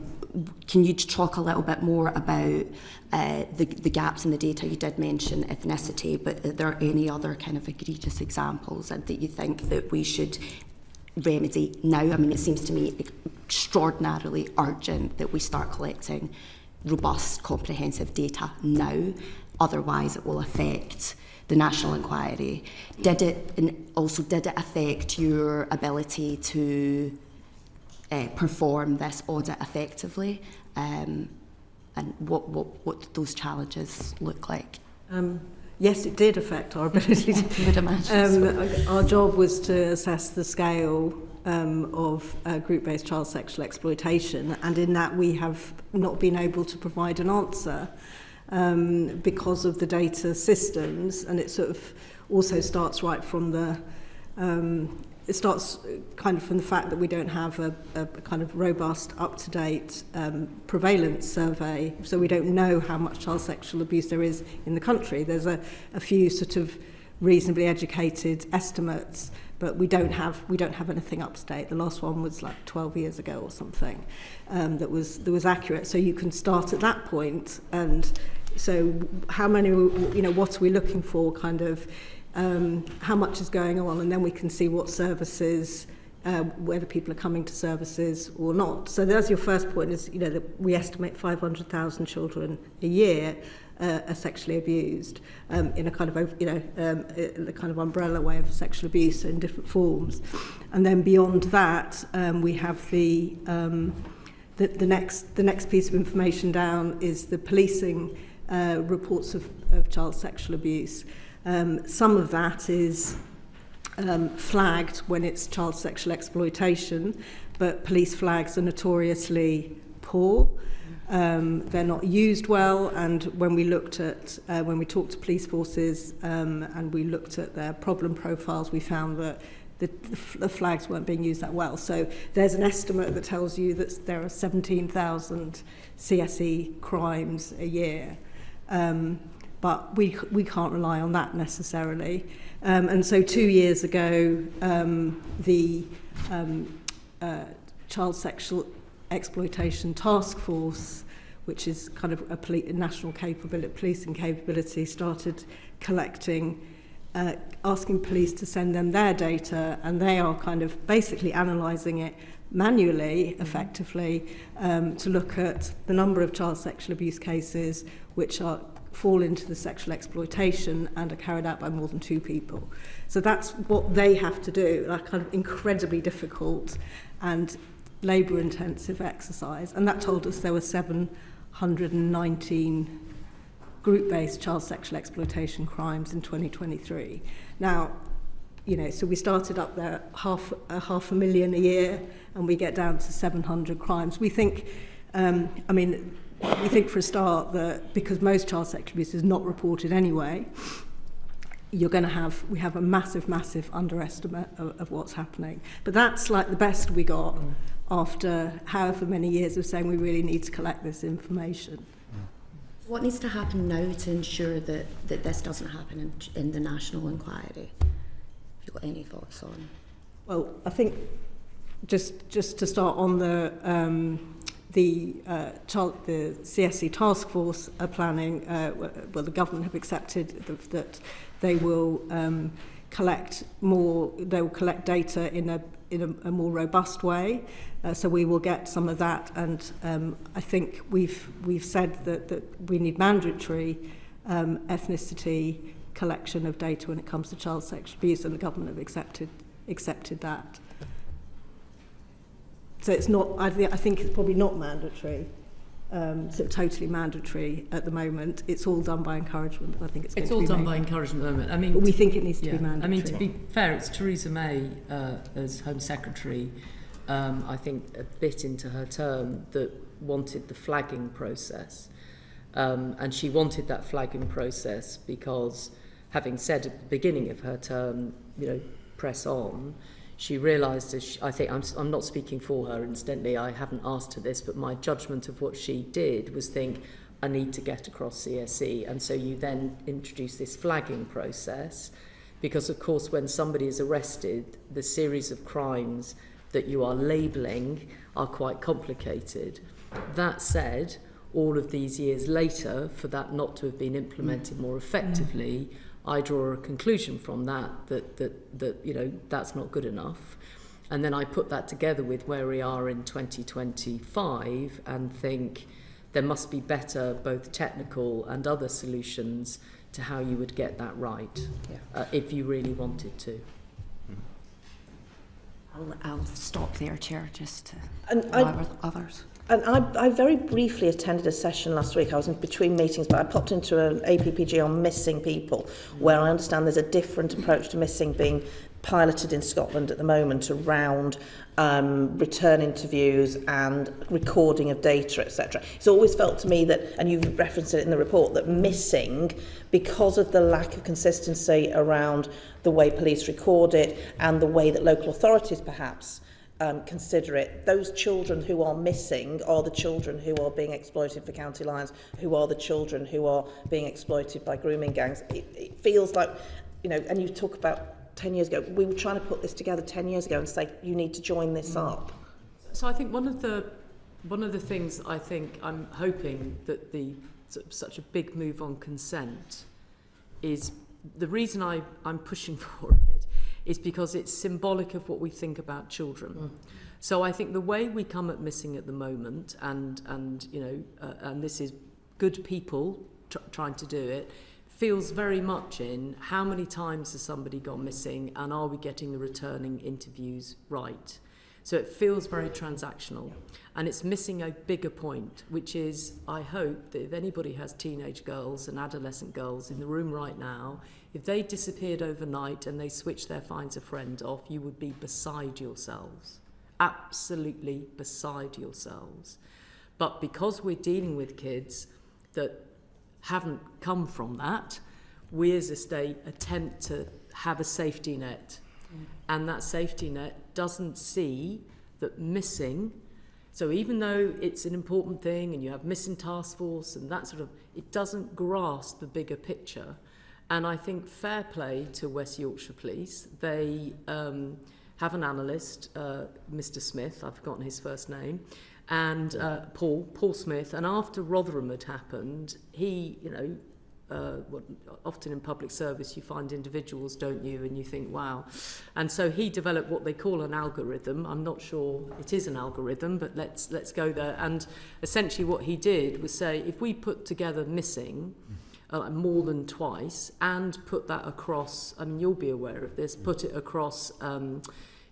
you talk a little bit more about the gaps in the data? You did mention ethnicity, but are there any other kind of egregious examples that you think that we should remedy now? I mean, it seems to me extraordinarily urgent that we start collecting robust, comprehensive data now, otherwise it will affect the National Inquiry. Did it affect your ability to perform this audit effectively? And what did those challenges look like? Yes, it did affect our ability to... would imagine. Our job was to assess the scale of group-based child sexual exploitation, and in that we have not been able to provide an answer because of the data systems, and it sort of also starts right from the it starts kind of from the fact that we don't have a kind of robust, up-to-date prevalence survey, so we don't know how much child sexual abuse there is in the country. There's a few sort of reasonably educated estimates, but we don't have anything up to date. The last one was like 12 years ago or something that was accurate. So you can start at that point, and so how many, what are we looking for, kind of how much is going on, and then we can see what services, whether people are coming to services or not. So that's your first point, is that we estimate 500,000 children a year are sexually abused in a kind of the kind of umbrella way of sexual abuse in different forms. And then beyond that, we have the next piece of information down is the policing reports of child sexual abuse. Some of that is flagged when it's child sexual exploitation, but police flags are notoriously poor. They're not used well, and when we talked to police forces and we looked at their problem profiles, we found that the flags weren't being used that well. So there's an estimate that tells you that there are 17,000 CSE crimes a year, but we can't rely on that necessarily. And so 2 years ago, the Child Sexual Exploitation Task Force, which is kind of a national policing capability, started collecting, asking police to send them their data, and they are kind of basically analysing it manually, effectively, to look at the number of child sexual abuse cases which fall into the sexual exploitation and are carried out by more than 2 people. So that's what they have to do, like kind of incredibly difficult and labour-intensive exercise. And that told us there were 719 group-based child sexual exploitation crimes in 2023. Now, so we started up there half a million a year, and we get down to 700 crimes. We think, we think for a start that because most child sexual abuse is not reported anyway, we have a massive underestimate of what's happening. But that's like the best we got after however many years of saying we really need to collect this information. What needs to happen now to ensure that this doesn't happen in the national inquiry? Have you got any thoughts on? Well, I think just to start on the CSE task force are planning. The government have accepted that they will collect more. They will collect data in a more robust way. So we will get some of that, and I think we've said that we need mandatory ethnicity collection of data when it comes to child sexual abuse, and the government have accepted that. So it's not. I think it's probably not mandatory. So totally mandatory at the moment. It's all done by encouragement. I think it's all done by encouragement at the moment. I mean, but we think it needs to be mandatory. To be fair, it's Theresa May as Home Secretary. I think a bit into her term that wanted the flagging process, and she wanted that flagging process because, having said at the beginning of her term, press on. She realised, I think I'm not speaking for her, incidentally, I haven't asked her this, but my judgment of what she did was think, I need to get across CSE. And so you then introduce this flagging process, because of course when somebody is arrested, the series of crimes that you are labelling are quite complicated. That said, all of these years later, for that not to have been implemented more effectively, I draw a conclusion from that that's not good enough. And then I put that together with where we are in 2025 and think there must be better both technical and other solutions to how you would get that right, if you really wanted to. I'll stop there, Chair, just to allow others. And I very briefly attended a session last week. I was in between meetings, but I popped into an APPG on missing people, where I understand there's a different approach to missing being piloted in Scotland at the moment around return interviews and recording of data, etc. It's always felt to me that, and you've referenced it in the report, that missing, because of the lack of consistency around the way police record it and the way that local authorities perhaps consider it, those children who are missing are the children who are being exploited for county lines, who are the children who are being exploited by grooming gangs. It feels like and you talk about 10 years ago, we were trying to put this together 10 years ago and say, you need to join this up. So I think one of the things I think I'm hoping that the such a big move on consent is the reason I'm pushing for it is because it's symbolic of what we think about children. So I think the way we come at missing at the moment, and this is good people trying to do it, feels very much in how many times has somebody gone missing and are we getting the returning interviews right. So it feels very transactional, and it's missing a bigger point, which is I hope that if anybody has teenage girls and adolescent girls in the room right now, if they disappeared overnight and they switched their finds a friend off, you would be beside yourselves, absolutely beside yourselves. But because we're dealing with kids that haven't come from that, we as a state attempt to have a safety net. And that safety net doesn't see that missing, so even though it's an important thing and you have missing task force and that sort of, it doesn't grasp the bigger picture. And I think fair play to West Yorkshire Police. They have an analyst, Mr. Smith, I've forgotten his first name, and Paul Smith. And after Rotherham had happened, he, often in public service you find individuals, don't you, and you think, wow. And so he developed what they call an algorithm. I'm not sure it is an algorithm, but let's go there. And essentially what he did was say, if we put together missing more than twice and put that across, I mean, you'll be aware of this, put it across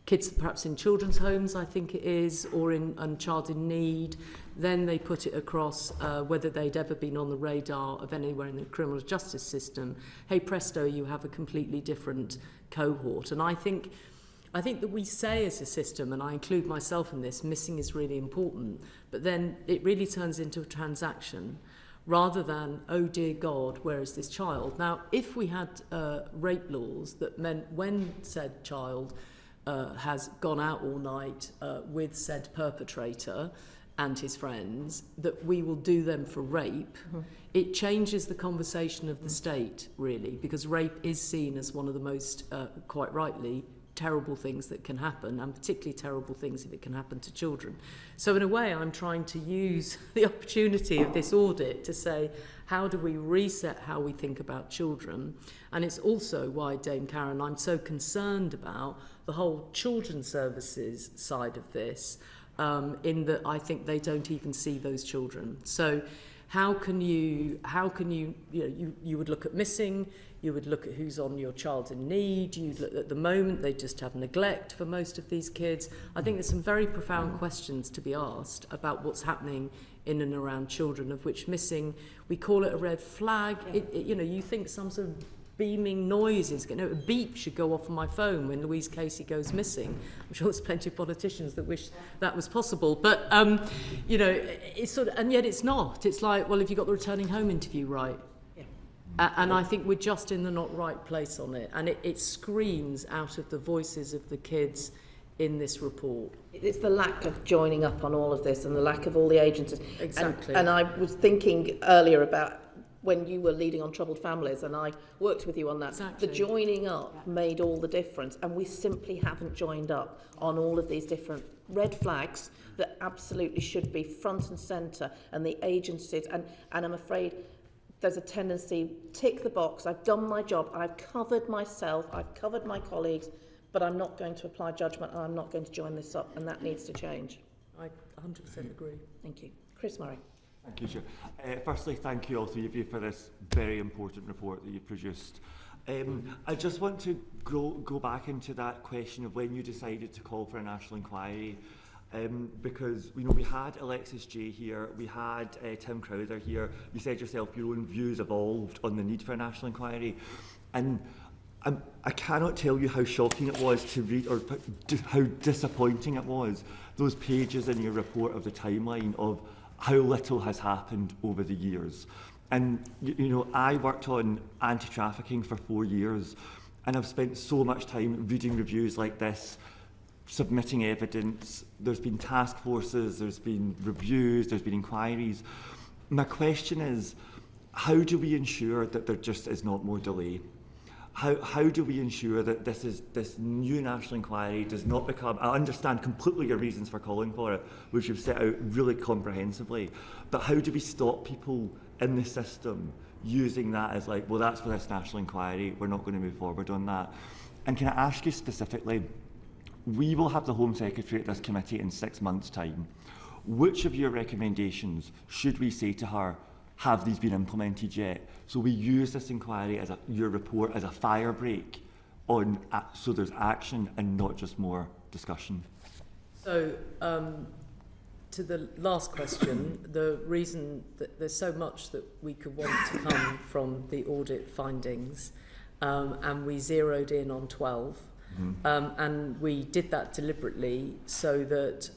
kids perhaps in children's homes, I think it is, or in child in need. Then they put it across whether they'd ever been on the radar of anywhere in the criminal justice system. Hey presto, you have a completely different cohort. And I think that we say as a system, and I include myself in this, missing is really important, but then it really turns into a transaction rather than, oh dear God, where is this child? Now, if we had rape laws that meant when said child has gone out all night with said perpetrator and his friends, that we will do them for rape, it changes the conversation of the state, really, because rape is seen as one of the most, quite rightly, terrible things that can happen, and particularly terrible things if it can happen to children. So in a way, I'm trying to use the opportunity of this audit to say, how do we reset how we think about children? And it's also why, Dame Karen, I'm so concerned about the whole children's services side of this, in that I think they don't even see those children. So how can you would look at missing, you would look at who's on your child in need, you'd look at the moment, they just have neglect for most of these kids. I think there's some very profound questions to be asked about what's happening in and around children, of which missing, we call it a red flag. You think some sort of beaming noises, a beep should go off on my phone when Louise Casey goes missing. I'm sure there's plenty of politicians that wish that was possible, but it's sort of, and yet it's not. It's like, well, have you got the returning home interview right? And I think we're just in the not right place on it, and it screams out of the voices of the kids in this report. It's the lack of joining up on all of this and the lack of all the agencies. Exactly. And I was thinking earlier about when you were leading on troubled families, and I worked with you on that. Exactly. The joining up made all the difference, and we simply haven't joined up on all of these different red flags that absolutely should be front and centre, and the agencies, and I'm afraid there's a tendency, tick the box, I've done my job, I've covered myself, I've covered my colleagues, but I'm not going to apply judgment and I'm not going to join this up, and that needs to change. I 100% agree. Thank you. Chris Murray. Thank you, Chair. Firstly, thank you all three of you for this very important report that you've produced. I just want to go back into that question of when you decided to call for a national inquiry, because we had Alexis J here, we had Tim Crowther here. You said yourself your own views evolved on the need for a national inquiry, and I cannot tell you how shocking it was to read, or how disappointing it was, those pages in your report of the timeline of how little has happened over the years. And I worked on anti-trafficking for 4 years, and I've spent so much time reading reviews like this, submitting evidence. There's been task forces, there's been reviews, there's been inquiries. My question is, how do we ensure that there just is not more delay? how do we ensure that this new national inquiry does not become, I understand completely your reasons for calling for it, which you've set out really comprehensively, but how do we stop people in the system using that as like, well, that's for this national inquiry, we're not going to move forward on that? And can I ask you specifically, we will have the Home Secretary at this committee in 6 months' time. Which of your recommendations should we say to her, have these been implemented yet? So we use this inquiry, as your report, as a fire break, so there's action and not just more discussion. So, to the last question, the reason that there's so much that we could want to come from the audit findings, and we zeroed in on 12, and we did that deliberately so that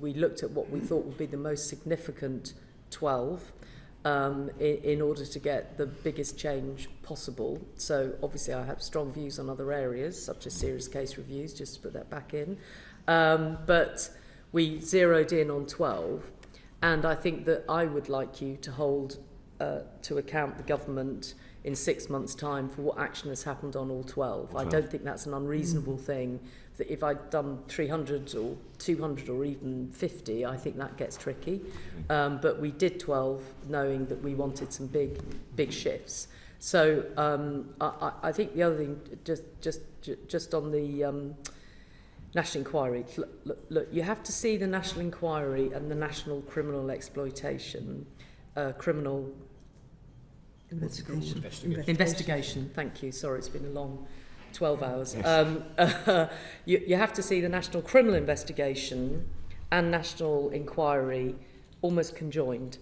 we looked at what we thought would be the most significant 12 in order to get the biggest change possible. So obviously I have strong views on other areas, such as serious case reviews, just to put that back in. But we zeroed in on 12, and I think that I would like you to hold to account the government in 6 months' time for what action has happened on all 12. I don't think that's an unreasonable thing. That if I'd done 300 or 200 or even 50, I think that gets tricky. But we did 12, knowing that we wanted some big shifts. So I think the other thing, just on the national inquiry, look, you have to see the national inquiry and the national criminal exploitation, criminal investigation. Thank you. Sorry, it's been a long 12 hours. Yes. You have to see the national criminal investigation and national inquiry almost conjoined.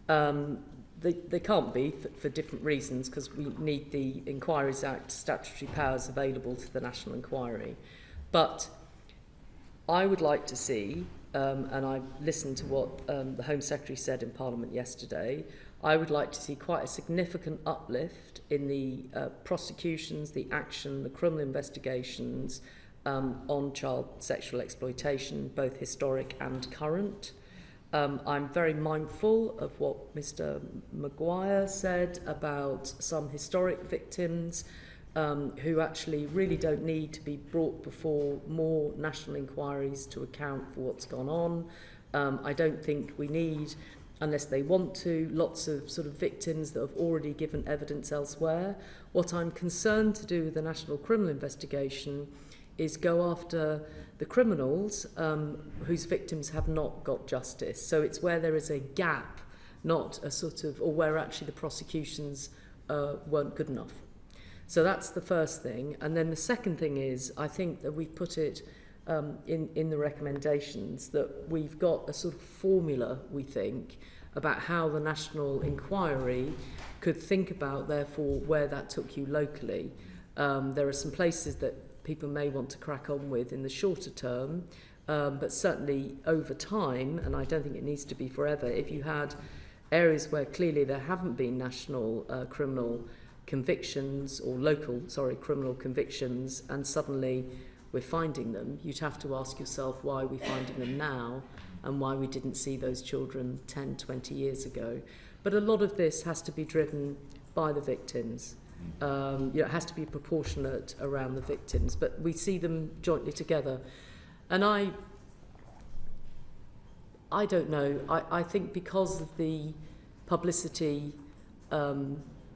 They can't be for different reasons, because we need the Inquiries Act statutory powers available to the national inquiry. But I would like to see, and I listened to what the Home Secretary said in Parliament yesterday, I would like to see quite a significant uplift in the prosecutions, the action, the criminal investigations on child sexual exploitation, both historic and current. I'm very mindful of what Mr. Maguire said about some historic victims who actually really don't need to be brought before more national inquiries to account for what's gone on. I don't think we need, unless they want to, lots of sort of victims that have already given evidence elsewhere. What I'm concerned to do with the national criminal investigation is go after the criminals whose victims have not got justice. So it's where there is a gap, not a sort of, or where actually the prosecutions weren't good enough. So that's the first thing. And then the second thing is, I think that we've put it in the recommendations that we've got a sort of formula, we think, about how the national inquiry could think about, therefore, where that took you locally. There are some places that people may want to crack on with in the shorter term, but certainly over time, and I don't think it needs to be forever, if you had areas where clearly there haven't been national criminal convictions or local, criminal convictions, and suddenly we're finding them, you'd have to ask yourself why we're finding them now and why we didn't see those children 10, 20 years ago. But a lot of this has to be driven by the victims. It has to be proportionate around the victims, but we see them jointly together. And I don't know, I think because of the publicity,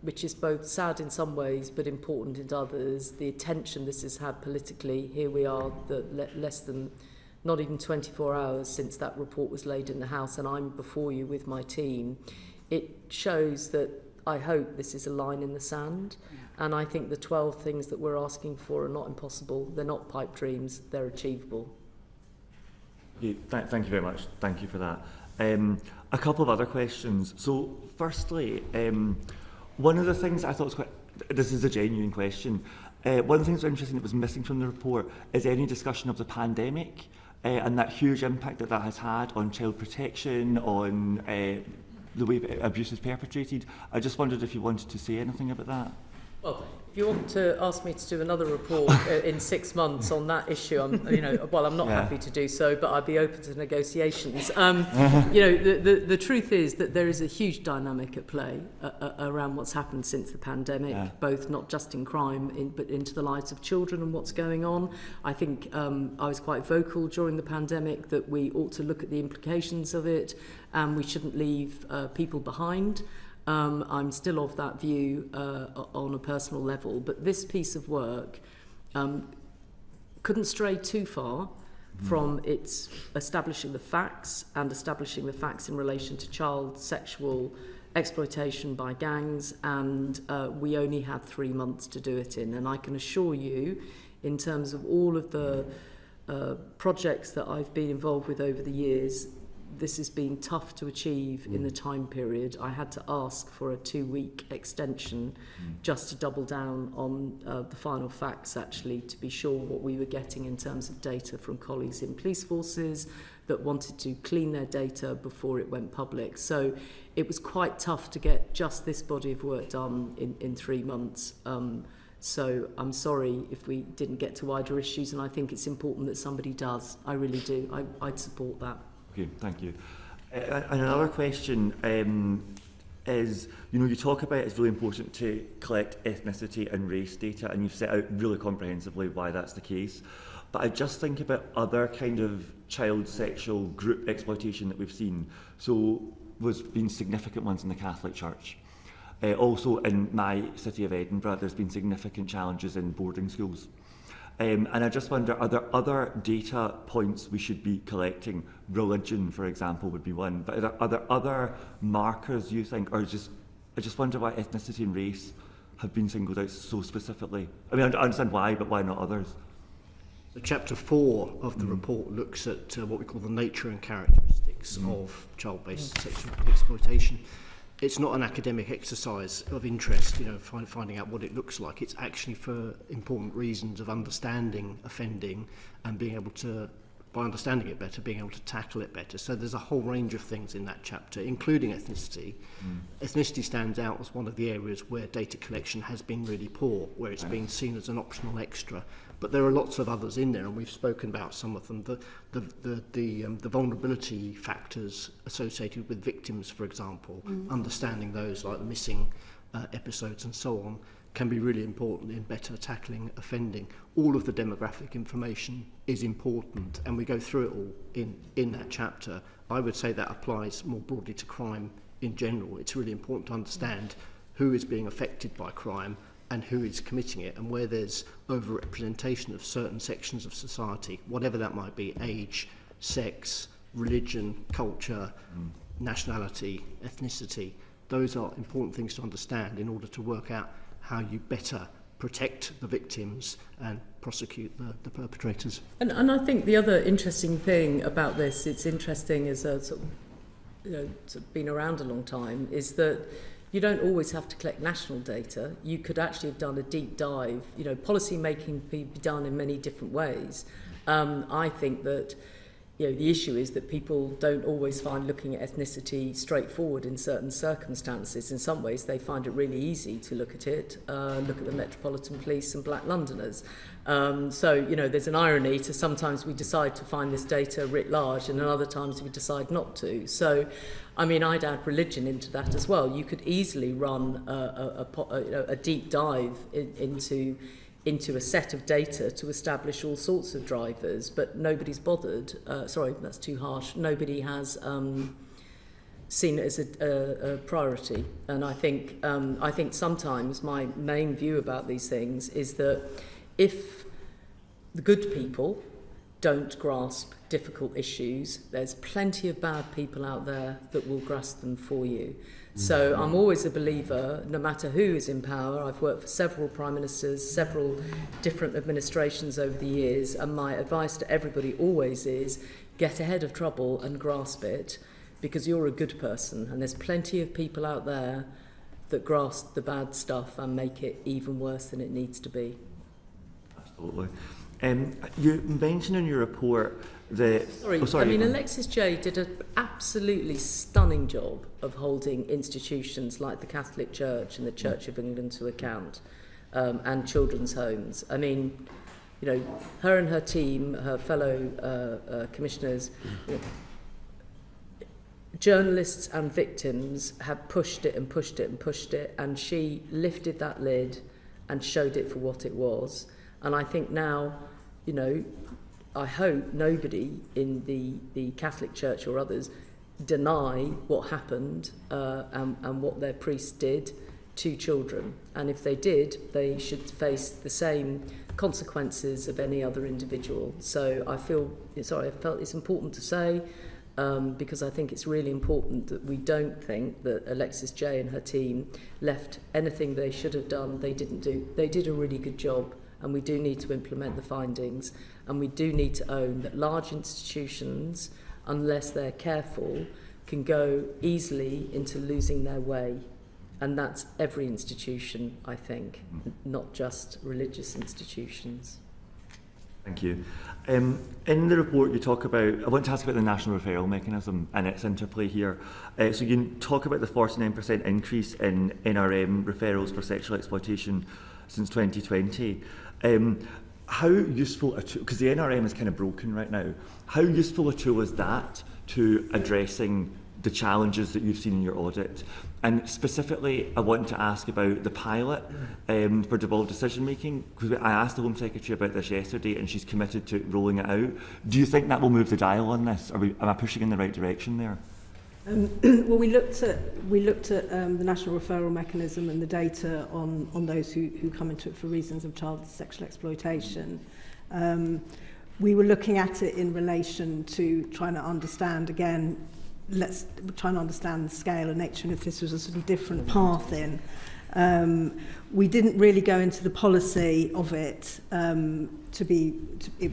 which is both sad in some ways but important in others, the attention this has had politically, here we are, less than, not even 24 hours since that report was laid in the House, and I'm before you with my team. It shows that I hope this is a line in the sand, and I think the 12 things that we're asking for are not impossible, they're not pipe dreams, they're achievable. Thank you very much, thank you for that. A couple of other questions. So firstly, one of the things I thought was quite, this is a genuine question, one of the things that was interesting that was missing from the report is any discussion of the pandemic and that huge impact that has had on child protection, on the way abuse is perpetrated. I just wondered if you wanted to say anything about that. Well, if you want to ask me to do another report in 6 months on that issue, I'm not happy to do so, but I'd be open to negotiations. The truth is that there is a huge dynamic at play around what's happened since the pandemic, both not just in crime, but into the lives of children and what's going on. I think I was quite vocal during the pandemic that we ought to look at the implications of it, and we shouldn't leave people behind. I'm still of that view on a personal level, but this piece of work couldn't stray too far from its establishing the facts in relation to child sexual exploitation by gangs, and we only had 3 months to do it in. And I can assure you, in terms of all of the projects that I've been involved with over the years, this has been tough to achieve in the time period. I had to ask for a 2-week extension just to double down on the final facts, actually, to be sure what we were getting in terms of data from colleagues in police forces that wanted to clean their data before it went public. So it was quite tough to get just this body of work done in 3 months. So I'm sorry if we didn't get to wider issues, and I think it's important that somebody does. I really do. I'd support that. Okay, thank you. And another question is, you talk about it's really important to collect ethnicity and race data, and you've set out really comprehensively why that's the case. But I just think about other kind of child sexual group exploitation that we've seen. So there's been significant ones in the Catholic Church. Also in my city of Edinburgh, there's been significant challenges in boarding schools. And I just wonder, are there other data points we should be collecting? Religion, for example, would be one. But are there other markers, you think? Or I just wonder why ethnicity and race have been singled out so specifically. I mean, I understand why, but why not others? So chapter 4 of the report looks at what we call the nature and characteristics of child-based sexual exploitation. It's not an academic exercise of interest, finding out what it looks like. It's actually for important reasons of understanding offending and being able to, by understanding it better, being able to tackle it better. So there's a whole range of things in that chapter, including ethnicity. Ethnicity stands out as one of the areas where data collection has been really poor, where it's been seen as an optional extra. But there are lots of others in there, and we've spoken about some of them. The vulnerability factors associated with victims, for example, understanding those, like missing episodes and so on, can be really important in better tackling offending. All of the demographic information is important, and we go through it all in that chapter. I would say that applies more broadly to crime in general. It's really important to understand who is being affected by crime and who is committing it, and where there's overrepresentation of certain sections of society, whatever that might be: age, sex, religion, culture, nationality, ethnicity. Those are important things to understand in order to work out how you better protect the victims and prosecute the perpetrators. And I think the other interesting thing about this, it's interesting as a sort of been around a long time, is that you don't always have to collect national data. You could actually have done a deep dive. Policy making can be done in many different ways. I think that the issue is that people don't always find looking at ethnicity straightforward in certain circumstances. In some ways, they find it really easy to look at it, look at the Metropolitan Police and Black Londoners. There's an irony to sometimes we decide to find this data writ large, and then other times we decide not to. So, I'd add religion into that as well. You could easily run a deep dive into a set of data to establish all sorts of drivers, but nobody's bothered. Sorry, that's too harsh. Nobody has seen it as a priority. And I think sometimes my main view about these things is that if the good people don't grasp difficult issues, there's plenty of bad people out there that will grasp them for you. So I'm always a believer, no matter who is in power. I've worked for several prime ministers, several different administrations over the years, and my advice to everybody always is get ahead of trouble and grasp it, because you're a good person, and there's plenty of people out there that grasp the bad stuff and make it even worse than it needs to be. Absolutely. You mentioned in your report that... Alexis Jay did an absolutely stunning job of holding institutions like the Catholic Church and the Church of England to account. and children's homes. I mean, you know, her and her team, her fellow commissioners, you know, journalists and victims have pushed it and pushed it and pushed it, and she lifted that lid and showed it for what it was. And I think now, you know, I hope nobody in the Catholic Church or others deny what happened and what their priest did to children. And if they did, they should face the same consequences of any other individual. So I felt it's important to say, because I think it's really important that we don't think that Alexis J and her team left anything they should have done they didn't do. They did a really good job, and we do need to implement the findings, and we do need to own that large institutions, unless they're careful, can go easily into losing their way. And that's every institution, I think, not just religious institutions. Thank you. In the report you talk about, I want to ask about the national referral mechanism and its interplay here. So you can talk about the 49% increase in NRM referrals for sexual exploitation since 2020. How useful a tool, because the NRM is kind of broken right now, how useful a tool is that to addressing the challenges that you've seen in your audit? And specifically, I want to ask about the pilot for devolved decision making, because I asked the Home Secretary about this yesterday and she's committed to rolling it out. Do you think that will move the dial on this? Am I pushing in the right direction there? Well, we looked at the national referral mechanism and the data on those who come into it for reasons of child sexual exploitation. We were looking at it in relation to trying to understand, again, let's try and understand the scale and nature and if this was a sort of different path in. We didn't really go into the policy of it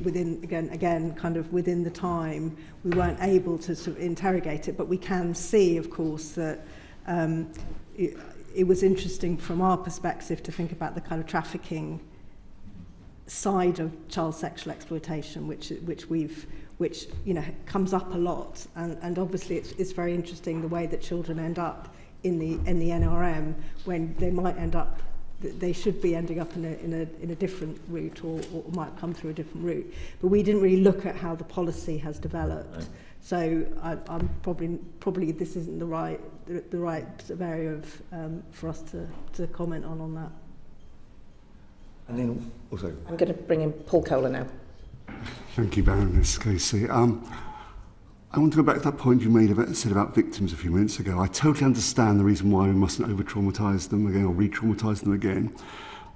within again kind of within the time. We weren't able to sort of interrogate it, but we can see, of course, that it was interesting from our perspective to think about the kind of trafficking side of child sexual exploitation, which you know comes up a lot, and obviously it's very interesting the way that children end up in the NRM when they might end up, they should be ending up in a different route or might come through a different route. But we didn't really look at how the policy has developed. Right. So I'm probably this isn't the right sort of area of for us to comment on that. And then, sorry. I'm going to bring in Paul Kohler now. Thank you, Baroness Casey. I want to go back to that point you said about victims a few minutes ago. I totally understand the reason why we mustn't over-traumatise them again or re-traumatise them again.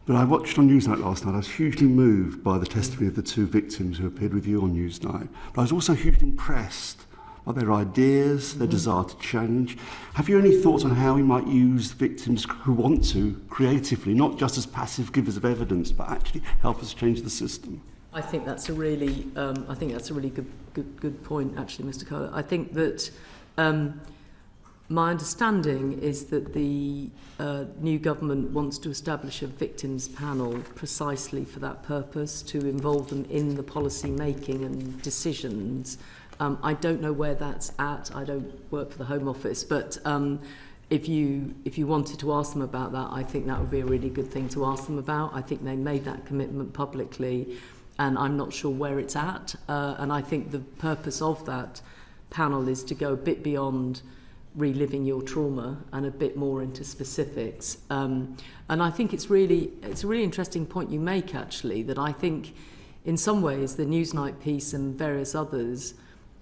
But I watched on Newsnight last night. I was hugely moved by the testimony of the two victims who appeared with you on Newsnight. But I was also hugely impressed by their ideas, their desire to change. Have you any thoughts on how we might use victims who want to creatively, not just as passive givers of evidence, but actually help us change the system? I think that's a really good point, actually, Mr. Kohler. I think that my understanding is that the new government wants to establish a victims panel precisely for that purpose, to involve them in the policy making and decisions. I don't know where that's at. I don't work for the Home Office, but if you wanted to ask them about that, I think that would be a really good thing to ask them about. I think they made that commitment publicly, and I'm not sure where it's at. And I think the purpose of that panel is to go a bit beyond reliving your trauma and a bit more into specifics. And I think it's a really interesting point you make, actually, that I think in some ways the Newsnight piece and various others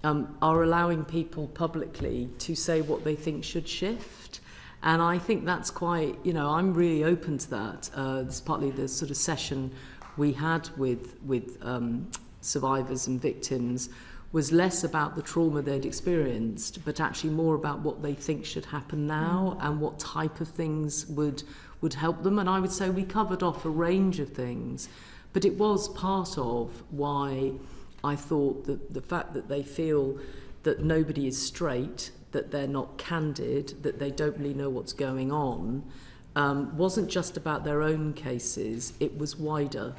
are allowing people publicly to say what they think should shift. And I think that's quite, I'm really open to that. This is partly the sort of session we had with survivors and victims was less about the trauma they'd experienced, but actually more about what they think should happen now and what type of things would help them. And I would say we covered off a range of things, but it was part of why I thought that the fact that they feel that nobody is straight, that they're not candid, that they don't really know what's going on, wasn't just about their own cases, it was wider.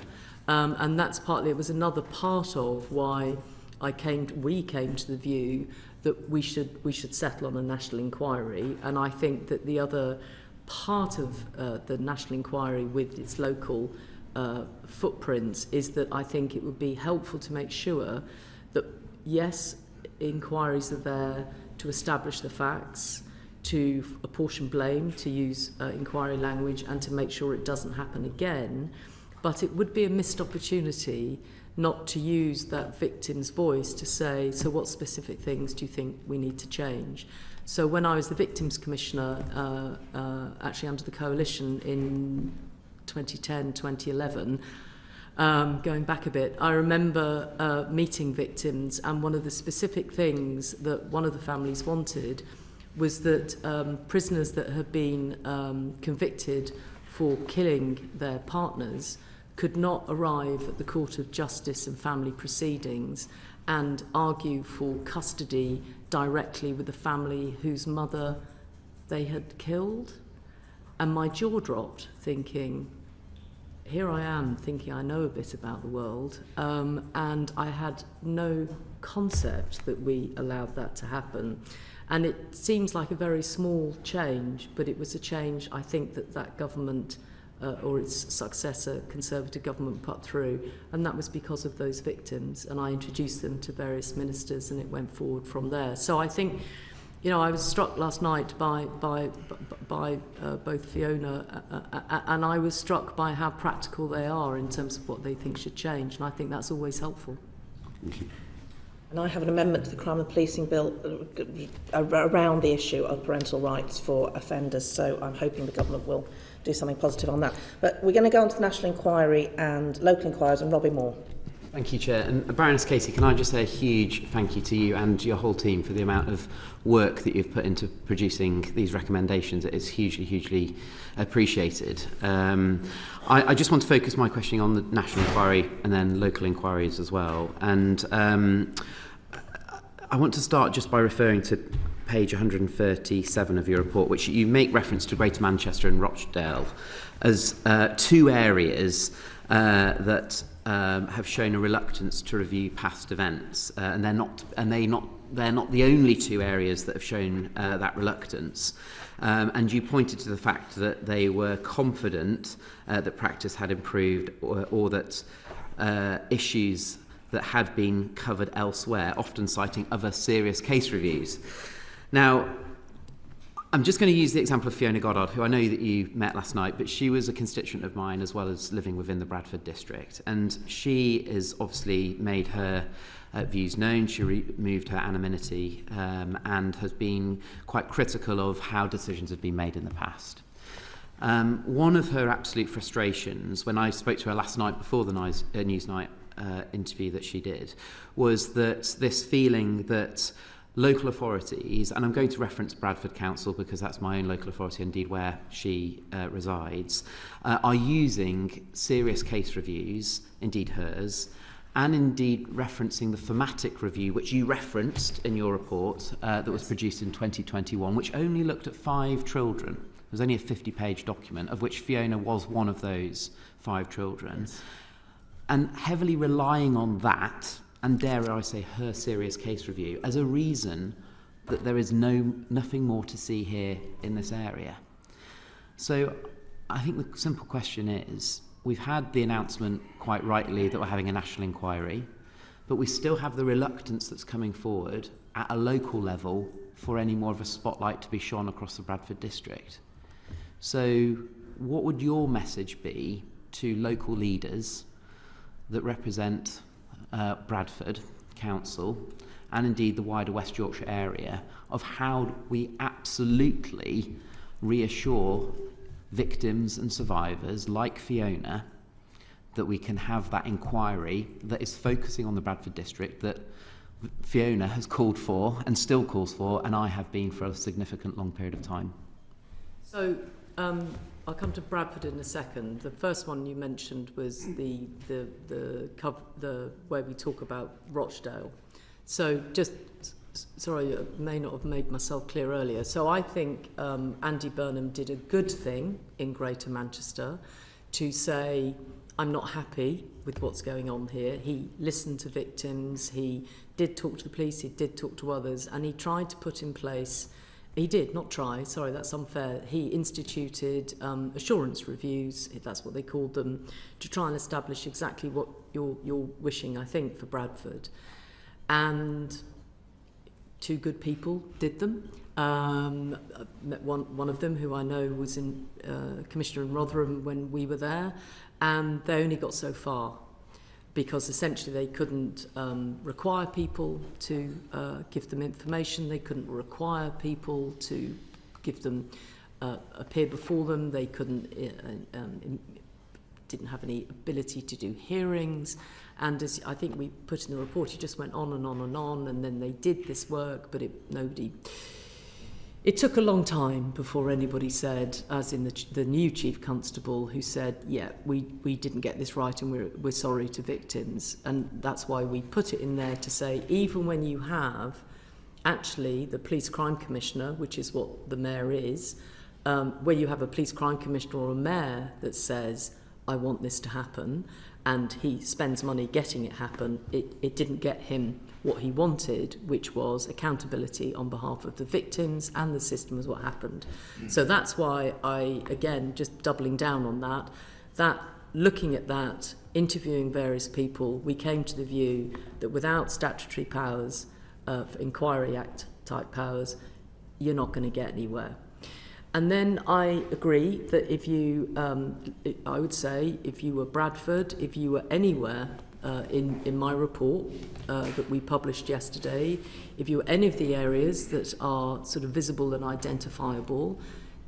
And that's partly, it was another part of why we came to the view that we should settle on a national inquiry. And I think that the other part of the national inquiry with its local footprints is that I think it would be helpful to make sure that, yes, inquiries are there to establish the facts, to apportion blame, to use inquiry language, and to make sure it doesn't happen again. But it would be a missed opportunity not to use that victim's voice to say, so what specific things do you think we need to change? So when I was the Victims Commissioner, actually under the Coalition in 2010, 2011, going back a bit, I remember meeting victims, and one of the specific things that one of the families wanted was that prisoners that had been convicted for killing their partners could not arrive at the Court of Justice and Family Proceedings and argue for custody directly with the family whose mother they had killed. And my jaw dropped, thinking, here I am thinking I know a bit about the world, and I had no concept that we allowed that to happen. And it seems like a very small change, but it was a change I think that government or its successor, Conservative government, put through, and that was because of those victims, and I introduced them to various ministers and it went forward from there. So I think, you know, I was struck last night by both Fiona and I was struck by how practical they are in terms of what they think should change, and I think that's always helpful. Thank you. And I have an amendment to the Crime and Policing Bill around the issue of parental rights for offenders, so I'm hoping the government will do something positive on that. But we're going to go on to the national inquiry and local inquiries, and Robbie Moore. Thank you, Chair. And Baroness Casey, can I just say a huge thank you to you and your whole team for the amount of work that you've put into producing these recommendations. It is hugely, hugely appreciated. I just want to focus my questioning on the national inquiry and then local inquiries as well. And I want to start just by referring to page 137 of your report, which you make reference to Greater Manchester and Rochdale as two areas that have shown a reluctance to review past events, and they're not the only two areas that have shown that reluctance. And you pointed to the fact that they were confident that practice had improved, or that issues that had been covered elsewhere, often citing other serious case reviews. Now, I'm just going to use the example of Fiona Goddard, who I know that you met last night, but she was a constituent of mine as well as living within the Bradford district. And she has obviously made her views known. She removed her anonymity and has been quite critical of how decisions have been made in the past. One of her absolute frustrations, when I spoke to her last night before the Newsnight interview that she did, was that this feeling that local authorities, and I'm going to reference Bradford Council because that's my own local authority, indeed where she resides, are using serious case reviews, indeed hers, and indeed referencing the thematic review, which you referenced in your report that was produced in 2021, which only looked at 5 children. It was only a 50-page document, of which Fiona was one of those 5 children. Yes. And heavily relying on that, and dare I say her serious case review, as a reason that there is nothing more to see here in this area. So I think the simple question is, we've had the announcement quite rightly that we're having a national inquiry, but we still have the reluctance that's coming forward at a local level for any more of a spotlight to be shone across the Bradford district. So what would your message be to local leaders that represent Bradford Council and indeed the wider West Yorkshire area of how we absolutely reassure victims and survivors like Fiona that we can have that inquiry that is focusing on the Bradford district that Fiona has called for and still calls for, and I have been for a significant long period of time? So I'll come to Bradford in a second. The first one you mentioned was the where we talk about Rochdale. So just, sorry, I may not have made myself clear earlier. So I think Andy Burnham did a good thing in Greater Manchester to say, I'm not happy with what's going on here. He listened to victims, he did talk to the police, he did talk to others, and he tried to put in place He did not try. Sorry, that's unfair. He instituted assurance reviews, if that's what they called them, to try and establish exactly what you're wishing, I think, for Bradford. And two good people did them. I met one of them, who I know was in Commissioner in Rotherham when we were there, and they only got so far, because essentially they couldn't require people to give them information. They couldn't require people to give them appear before them. They couldn't didn't have any ability to do hearings. And as I think we put in the report, it just went on and on and on. And then they did this work, but it took a long time before anybody said, as in the new Chief Constable, who said, yeah, we didn't get this right and we're sorry to victims. And that's why we put it in there to say, even when you have actually the Police Crime Commissioner, which is what the Mayor is, where you have a Police Crime Commissioner or a Mayor that says, I want this to happen, and he spends money getting it happen, it didn't get him what he wanted, which was accountability on behalf of the victims, and the system was what happened. So that's why I, again, just doubling down on that looking at that, interviewing various people, we came to the view that without statutory powers, for Inquiry Act type powers, you're not going to get anywhere. And then I agree that if you, I would say, if you were Bradford, if you were anywhere in my report that we published yesterday, if you were any of the areas that are sort of visible and identifiable,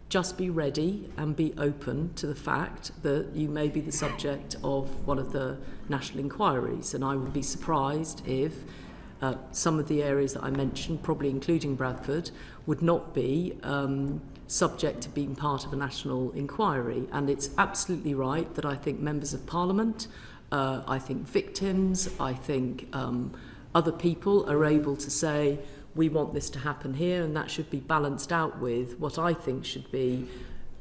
just be ready and be open to the fact that you may be the subject of one of the national inquiries. And I would be surprised if some of the areas that I mentioned, probably including Bradford, would not be subject to being part of a national inquiry. And it's absolutely right that I think members of Parliament, I think victims, I think other people are able to say, we want this to happen here, and that should be balanced out with what I think should be,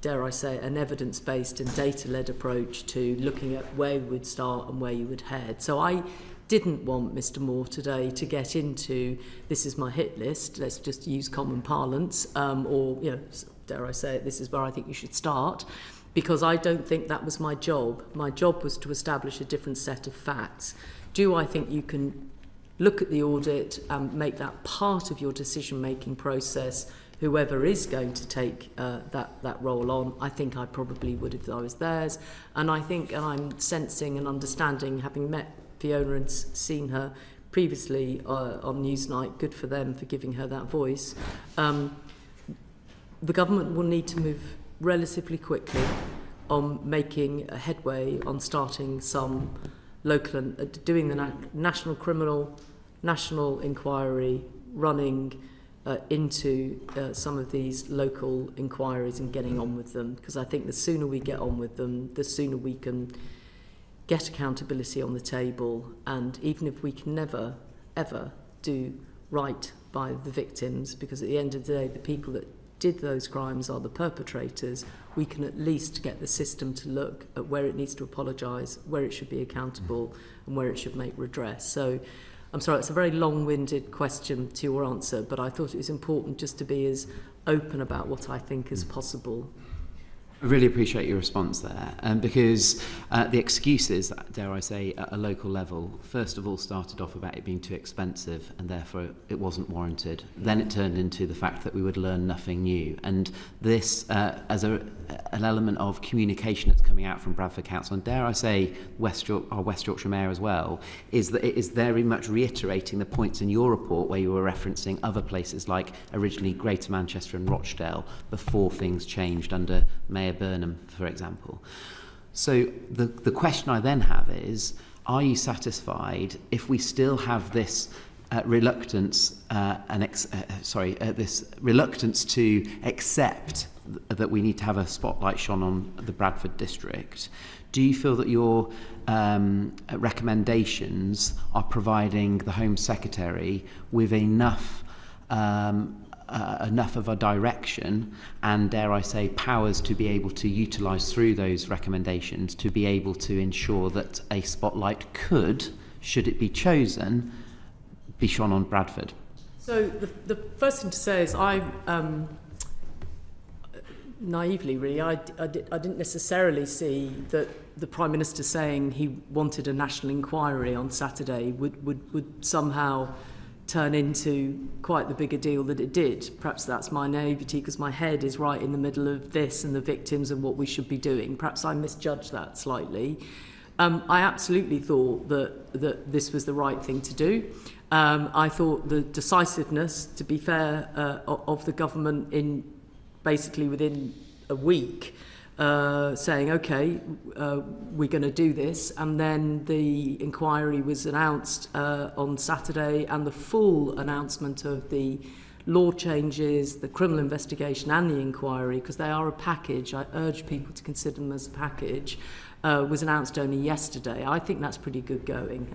dare I say, an evidence-based and data-led approach to looking at where you would start and where you would head. So I didn't want Mr. Moore today to get into, this is my hit list, let's just use common parlance, or, you know, dare I say it, this is where I think you should start, because I don't think that was my job. My job was to establish a different set of facts. Do I think you can look at the audit and make that part of your decision-making process, whoever is going to take that role on? I think I probably would if I was theirs. And I think, and I'm sensing and understanding, having met Fiona and seen her previously on Newsnight, good for them for giving her that voice, the government will need to move relatively quickly on making a headway on starting some local and doing the national inquiry, running into some of these local inquiries and getting on with them, because I think the sooner we get on with them, the sooner we can get accountability on the table. And even if we can never ever do right by the victims, because at the end of the day the people that did those crimes are the perpetrators, we can at least get the system to look at where it needs to apologise, where it should be accountable, and where it should make redress. So I'm sorry, it's a very long-winded question to your answer, but I thought it was important just to be as open about what I think is possible. I really appreciate your response there, because the excuses, dare I say, at a local level, first of all started off about it being too expensive and therefore it wasn't warranted. Then it turned into the fact that we would learn nothing new. And this, as an element of communication that's coming out from Bradford Council, and dare I say our West Yorkshire Mayor as well, is that it is very much reiterating the points in your report where you were referencing other places like originally Greater Manchester and Rochdale before things changed under Mayor Burnham, for example. So the question I then have is, are you satisfied if we still have this reluctance this reluctance to accept that we need to have a spotlight shone on the Bradford district? Do you feel that your recommendations are providing the Home Secretary with enough of a direction and, dare I say, powers to be able to utilise through those recommendations to be able to ensure that a spotlight could, should it be chosen, be shone on Bradford? So the first thing to say is I naively, really, I didn't necessarily see that the Prime Minister saying he wanted a national inquiry on Saturday would somehow turn into quite the bigger deal that it did. Perhaps that's my naivety, because my head is right in the middle of this and the victims and what we should be doing. Perhaps I misjudged that slightly. I absolutely thought that this was the right thing to do. I thought the decisiveness, to be fair, of the government in basically within a week, saying, OK, we're going to do this. And then the inquiry was announced on Saturday, and the full announcement of the law changes, the criminal investigation and the inquiry, because they are a package. I urge people to consider them as a package. Was announced only yesterday. I think that's pretty good going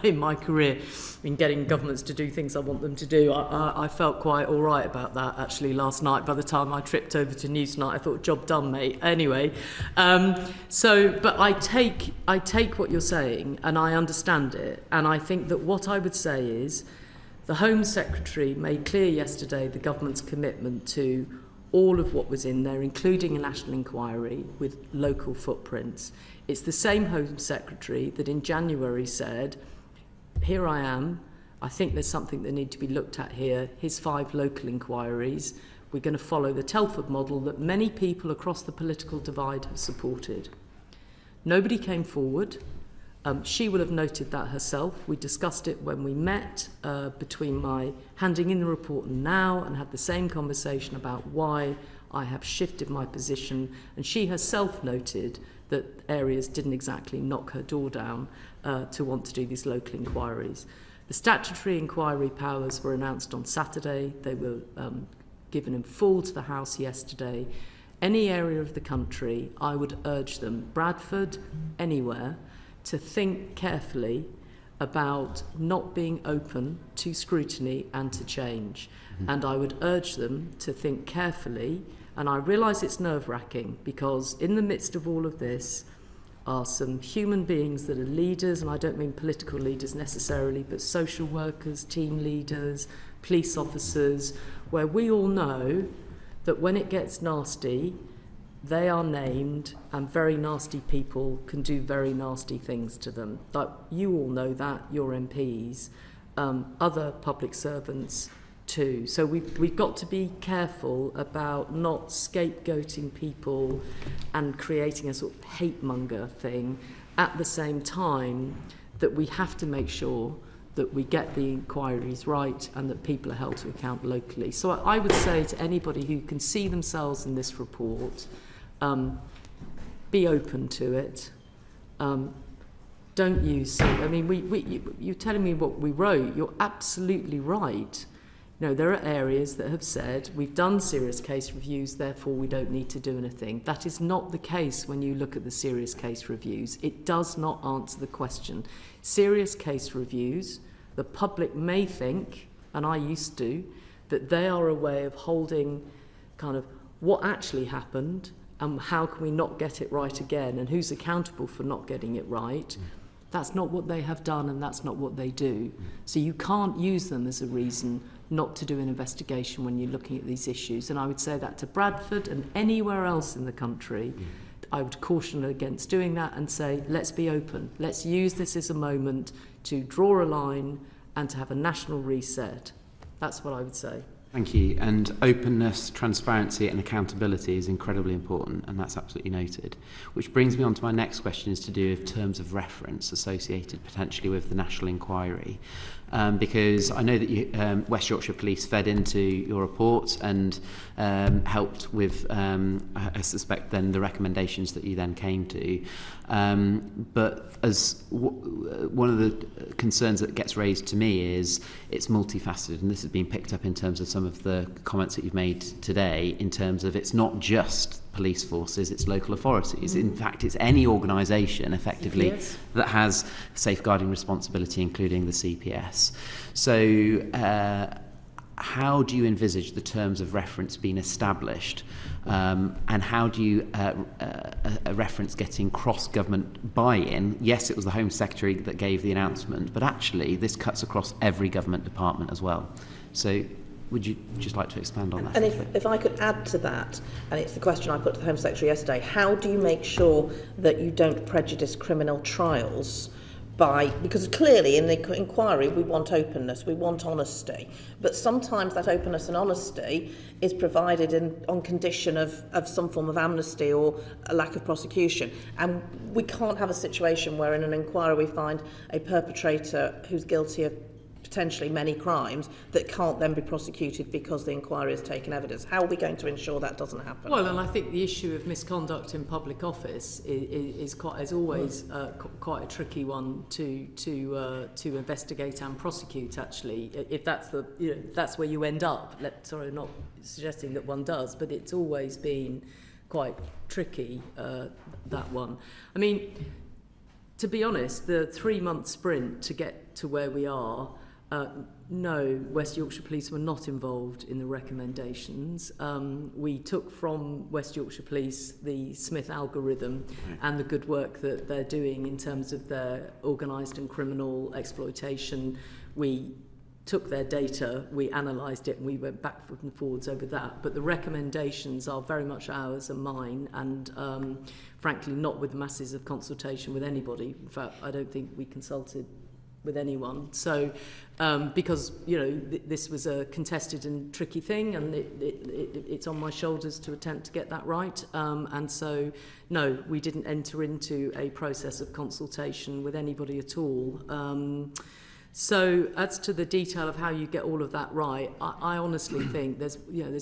in my career in getting governments to do things I want them to do. I felt quite all right about that actually last night. By the time I tripped over to Newsnight, I thought, job done, mate. Anyway, but I take what you're saying and I understand it. And I think that what I would say is the Home Secretary made clear yesterday the government's commitment to all of what was in there, including a national inquiry with local footprints. It's the same Home Secretary that in January said, here I am, I think there's something that needs to be looked at here, here's 5 local inquiries, we're going to follow the Telford model that many people across the political divide have supported. Nobody came forward. She will have noted that herself. We discussed it when we met between my handing in the report and now, and had the same conversation about why I have shifted my position. And she herself noted that areas didn't exactly knock her door down to want to do these local inquiries. The statutory inquiry powers were announced on Saturday. They were given in full to the House yesterday. Any area of the country, I would urge them, Bradford, anywhere, to think carefully about not being open to scrutiny and to change. And I would urge them to think carefully, and I realise it's nerve-wracking because in the midst of all of this are some human beings that are leaders, and I don't mean political leaders necessarily, but social workers, team leaders, police officers, where we all know that when it gets nasty, they are named, and very nasty people can do very nasty things to them. Like, you all know that, your MPs, other public servants too. So we've got to be careful about not scapegoating people and creating a sort of hate monger thing at the same time that we have to make sure that we get the inquiries right and that people are held to account locally. So I would say to anybody who can see themselves in this report, be open to it. Don't use... I mean, you're telling me what we wrote. You're absolutely right. You know, there are areas that have said, we've done serious case reviews, therefore we don't need to do anything. That is not the case when you look at the serious case reviews. It does not answer the question. Serious case reviews, the public may think, and I used to, that they are a way of holding kind of what actually happened and how can we not get it right again and who's accountable for not getting it right. That's not what they have done and that's not what they do. So you can't use them as a reason not to do an investigation when you're looking at these issues. And I would say that to Bradford and anywhere else in the country. I would caution against doing that and say, let's be open. Let's use this as a moment to draw a line and to have a national reset. That's what I would say. Thank you. And openness, transparency and accountability is incredibly important, and that's absolutely noted. Which brings me on to my next question, is to do with terms of reference associated potentially with the national inquiry. Because I know that you, West Yorkshire Police fed into your report and helped with, I suspect, then the recommendations that you then came to. But as one of the concerns that gets raised to me is it's multifaceted, and this has been picked up in terms of some of the comments that you've made today, in terms of it's not just police forces, it's local authorities. In fact, it's any organisation, effectively, that has safeguarding responsibility, including the CPS. So how do you envisage the terms of reference being established, and how do you a reference getting cross-government buy-in? Yes, it was the Home Secretary that gave the announcement, but actually this cuts across every government department as well. So would you just like to expand on that? And if I could add to that, and it's the question I put to the Home Secretary yesterday, how do you make sure that you don't prejudice criminal trials because clearly in the inquiry we want openness, we want honesty, but sometimes that openness and honesty is provided on condition of some form of amnesty or a lack of prosecution. And we can't have a situation where in an inquiry we find a perpetrator who's guilty of potentially many crimes that can't then be prosecuted because the inquiry has taken evidence. How are we going to ensure that doesn't happen? Well, and I think the issue of misconduct in public office is always quite a tricky one to investigate and prosecute. Actually, if that's that's where you end up. Sorry, not suggesting that one does, but it's always been quite tricky, that one. I mean, to be honest, the 3-month sprint to get to where we are. No, West Yorkshire Police were not involved in the recommendations. We took from West Yorkshire Police the Smith algorithm and the good work that they're doing in terms of their organised and criminal exploitation. We took their data, we analysed it, and we went backwards and forwards over that. But the recommendations are very much ours and mine, and frankly not with masses of consultation with anybody. In fact, I don't think we consulted with anyone. So because this was a contested and tricky thing, and it's on my shoulders to attempt to get that right, and so no, we didn't enter into a process of consultation with anybody at all. So as to the detail of how you get all of that right, I honestly think there's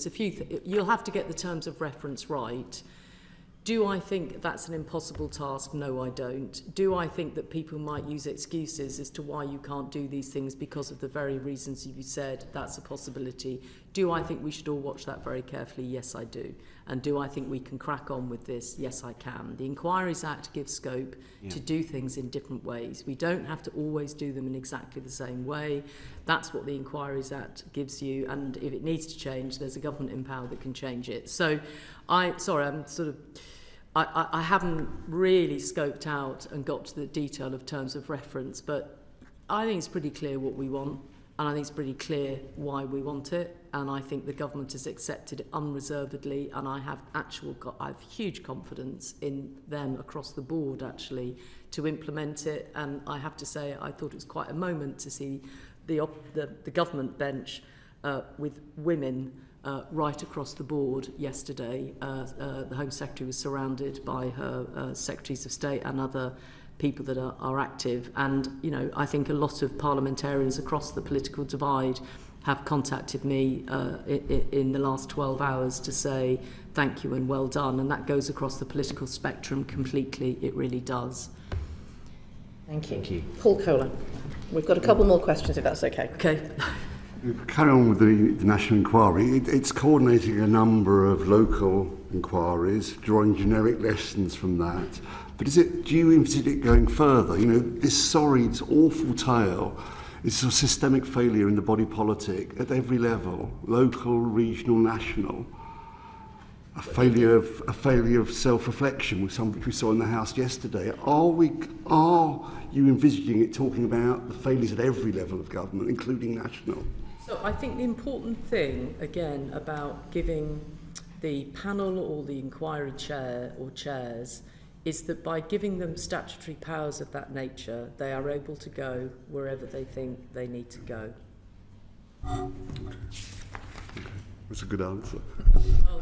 a few you'll have to get the terms of reference right. Do I think that's an impossible task? No, I don't. Do I think that people might use excuses as to why you can't do these things because of the very reasons you said? That's a possibility. Do I think we should all watch that very carefully? Yes, I do. And do I think we can crack on with this? Yes, I can. The Inquiries Act gives scope to do things in different ways. We don't have to always do them in exactly the same way. That's what the Inquiries Act gives you. And if it needs to change, there's a government in power that can change it. So I haven't really scoped out and got to the detail of terms of reference, but I think it's pretty clear what we want, and I think it's pretty clear why we want it, and I think the government has accepted it unreservedly, and I have huge confidence in them across the board, actually, to implement it. And I have to say, I thought it was quite a moment to see the government bench with women right across the board yesterday. The Home Secretary was surrounded by her Secretaries of State and other people that are active. And, I think a lot of parliamentarians across the political divide have contacted me in the last 12 hours to say thank you and well done. And that goes across the political spectrum completely. It really does. Thank you. Thank you. Paul Kohler. We've got a couple more questions, if that's okay. Okay. Carry on with the national inquiry. It's coordinating a number of local inquiries, drawing generic lessons from that. But do you envisage it going further? This sorry, this awful tale is a systemic failure in the body politic at every level, local, regional, national. A failure of self-reflection, with something we saw in the House yesterday. Are you envisaging it talking about the failures at every level of government, including national? So I think the important thing, again, about giving the panel or the inquiry chair or chairs is that by giving them statutory powers of that nature, they are able to go wherever they think they need to go. That's a good answer. Well,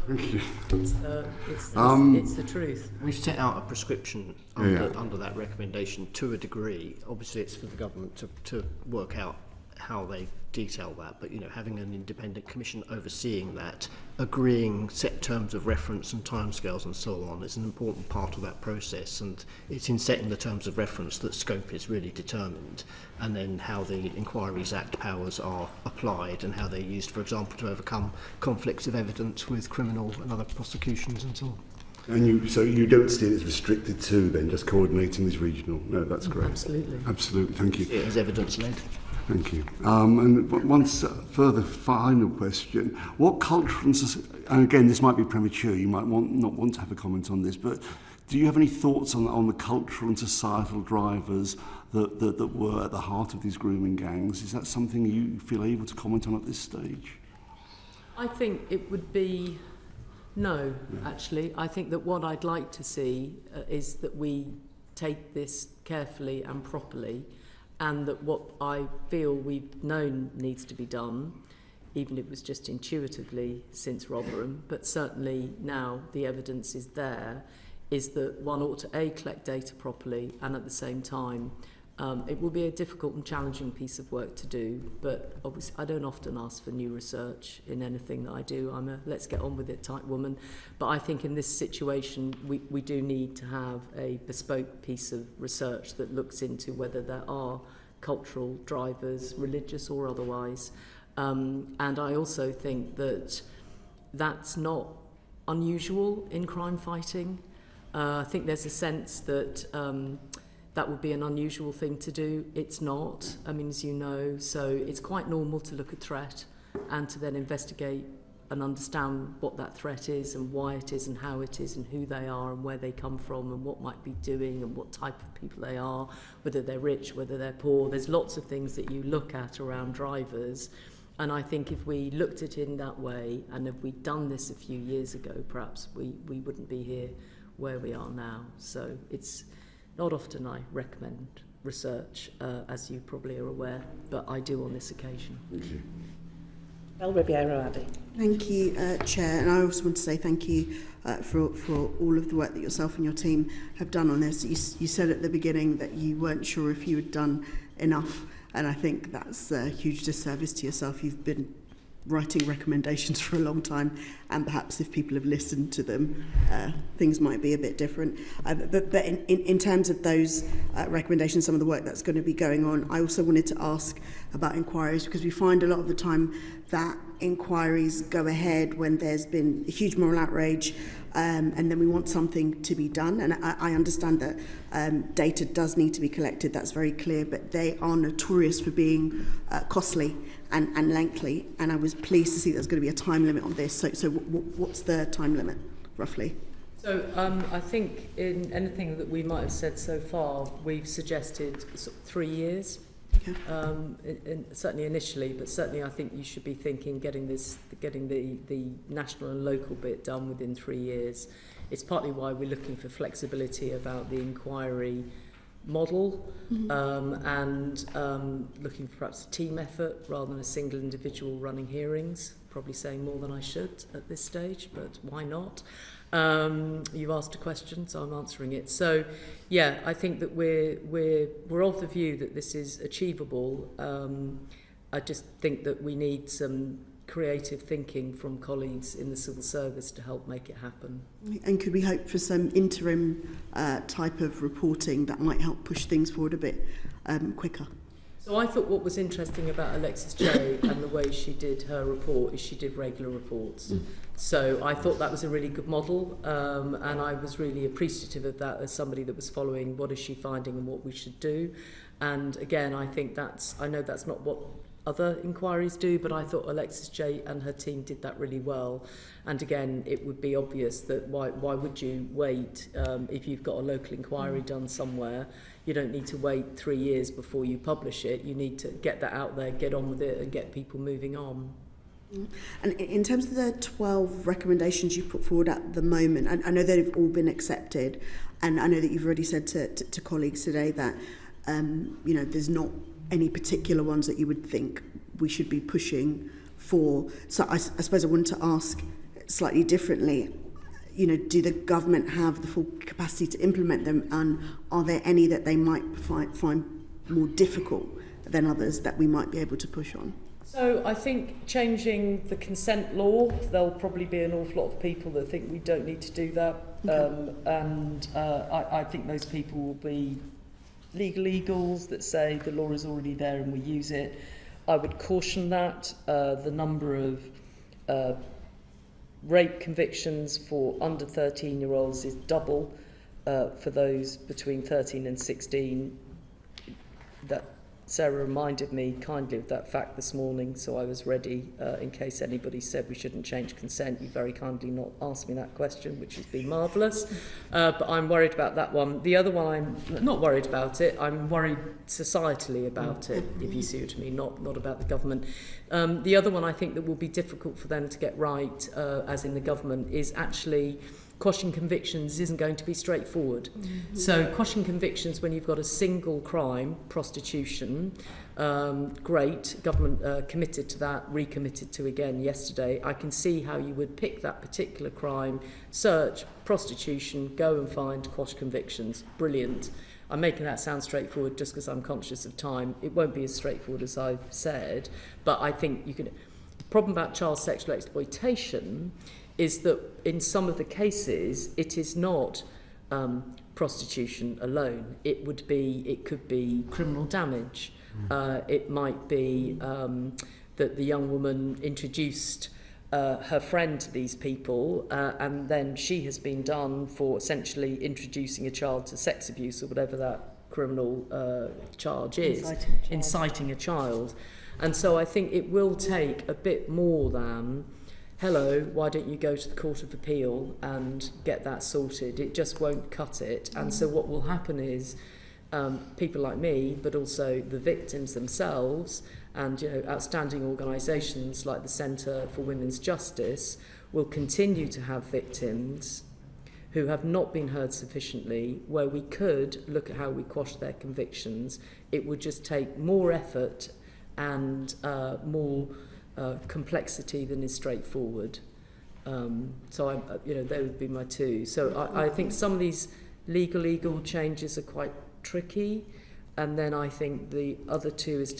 it's the truth. We've set out a prescription under that recommendation to a degree. Obviously, it's for the government to work out how they detail that, but having an independent commission overseeing that, agreeing set terms of reference and timescales and so on is an important part of that process, and it's in setting the terms of reference that scope is really determined, and then how the Inquiries Act powers are applied and how they're used, for example, to overcome conflicts of evidence with criminal and other prosecutions and so on. And so you don't see it as restricted to then just coordinating this regional? No, that's correct. Absolutely. Absolutely, thank you. It is evidence-led. Thank you. And one further final question. What cultural and again, this might be premature, you might not want to have a comment on this, but do you have any thoughts on the cultural and societal drivers that were at the heart of these grooming gangs? Is that something you feel able to comment on at this stage? I think it would be no, actually. I think that what I'd like to see is that we take this carefully and properly, and that what I feel we've known needs to be done, even if it was just intuitively since Rotherham, but certainly now the evidence is there, is that one ought to collect data properly, and at the same time it will be a difficult and challenging piece of work to do, but obviously I don't often ask for new research in anything that I do. I'm a let's get on with it type woman, but I think in this situation we do need to have a bespoke piece of research that looks into whether there are cultural drivers, religious or otherwise, and I also think that that's not unusual in crime fighting. I think there's a sense that that would be an unusual thing to do. It's not, I mean, as you know, so it's quite normal to look at threat and to then investigate and understand what that threat is and why it is and how it is and who they are and where they come from and what might be doing and what type of people they are, whether they're rich, whether they're poor. There's lots of things that you look at around drivers, and I think if we looked at it in that way, and if we'd done this a few years ago, perhaps we wouldn't be here where we are now. So it's not often I recommend research, as you probably are aware, but I do on this occasion. Thank you. Well, Amaravati. Thank you, Chair, and I also want to say thank you for all of the work that yourself and your team have done on this. You said at the beginning that you weren't sure if you had done enough, and I think that's a huge disservice to yourself. You've been writing recommendations for a long time, and perhaps if people have listened to them, things might be a bit different. But in terms of those recommendations, some of the work that's going to be going on, I also wanted to ask about inquiries, because we find a lot of the time that inquiries go ahead when there's been a huge moral outrage, and then we want something to be done. And I understand that data does need to be collected, that's very clear, but they are notorious for being costly and lengthy, and I was pleased to see there's going to be a time limit on this. So what's the time limit, roughly? So I think in anything that we might have said so far, we've suggested sort of 3 years. Okay. Certainly initially, but certainly I think you should be thinking getting the national and local bit done within 3 years. It's partly why we're looking for flexibility about the inquiry model, and looking for perhaps a team effort rather than a single individual running hearings. Probably saying more than I should at this stage, but why not? You've asked a question, so I'm answering it. So, yeah, I think that we're of the view that this is achievable. I just think that we need some creative thinking from colleagues in the civil service to help make it happen. And could we hope for some interim type of reporting that might help push things forward a bit quicker? So I thought what was interesting about Alexis J and the way she did her report is she did regular reports. So I thought that was a really good model, and I was really appreciative of that as somebody that was following what is she finding and what we should do. And again, I think I know that's not what other inquiries do, but I thought Alexis J and her team did that really well. And again, it would be obvious that why would you wait if you've got a local inquiry done somewhere? You don't need to wait 3 years before you publish it. You need to get that out there, get on with it, and get people moving on. And in terms of the 12 recommendations you put forward at the moment, I know they've all been accepted, and I know that you've already said to colleagues today that there's not any particular ones that you would think we should be pushing for. So I suppose I wanted to ask slightly differently, do the government have the full capacity to implement them, and are there any that they might find more difficult than others that we might be able to push on? So I think changing the consent law, there'll probably be an awful lot of people that think we don't need to do that. Okay. I think those people will be legal eagles that say the law is already there and we use it. I would caution that. The number of rape convictions for under 13-year-olds is double for those between 13 and 16. That Sarah reminded me kindly of that fact this morning, so I was ready in case anybody said we shouldn't change consent. You very kindly not asked me that question, which has been marvellous. But I'm worried about that one. The other one, I'm not worried about it. I'm worried societally about it, if you see what I mean, not about the government. The other one I think that will be difficult for them to get right, as in the government, is actually quashing convictions isn't going to be straightforward. Mm-hmm. So quashing convictions when you've got a single crime, prostitution, great, government committed to that, recommitted to again yesterday. I can see how you would pick that particular crime, search, prostitution, go and find quash convictions. Brilliant. I'm making that sound straightforward just because I'm conscious of time. It won't be as straightforward as I've said, but I think you can... The problem about child sexual exploitation is that in some of the cases, it is not prostitution alone. It could be criminal damage. It might be that the young woman introduced her friend to these people, and then she has been done for essentially introducing a child to sex abuse or whatever that criminal charge is. Inciting a child. And so I think it will take a bit more than, hello, why don't you go to the Court of Appeal and get that sorted? It just won't cut it. And so what will happen is people like me, but also the victims themselves, and outstanding organisations like the Centre for Women's Justice will continue to have victims who have not been heard sufficiently, where we could look at how we quash their convictions. It would just take more effort and more complexity than is straightforward. So they would be my two. So I think some of these legal changes are quite tricky, and then I think the other two is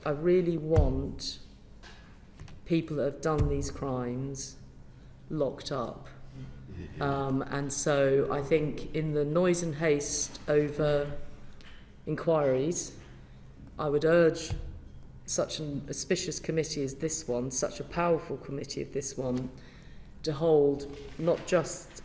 I really want people that have done these crimes locked up. And so I think in the noise and haste over inquiries, I would urge such an auspicious committee as this one, such a powerful committee of this one, to hold not just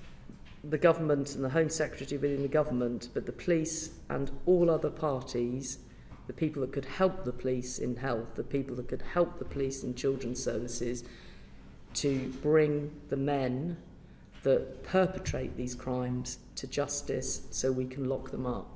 the government and the Home Secretary within the government, but the police and all other parties, the people that could help the police in health, the people that could help the police in children's services, to bring the men that perpetrate these crimes to justice so we can lock them up.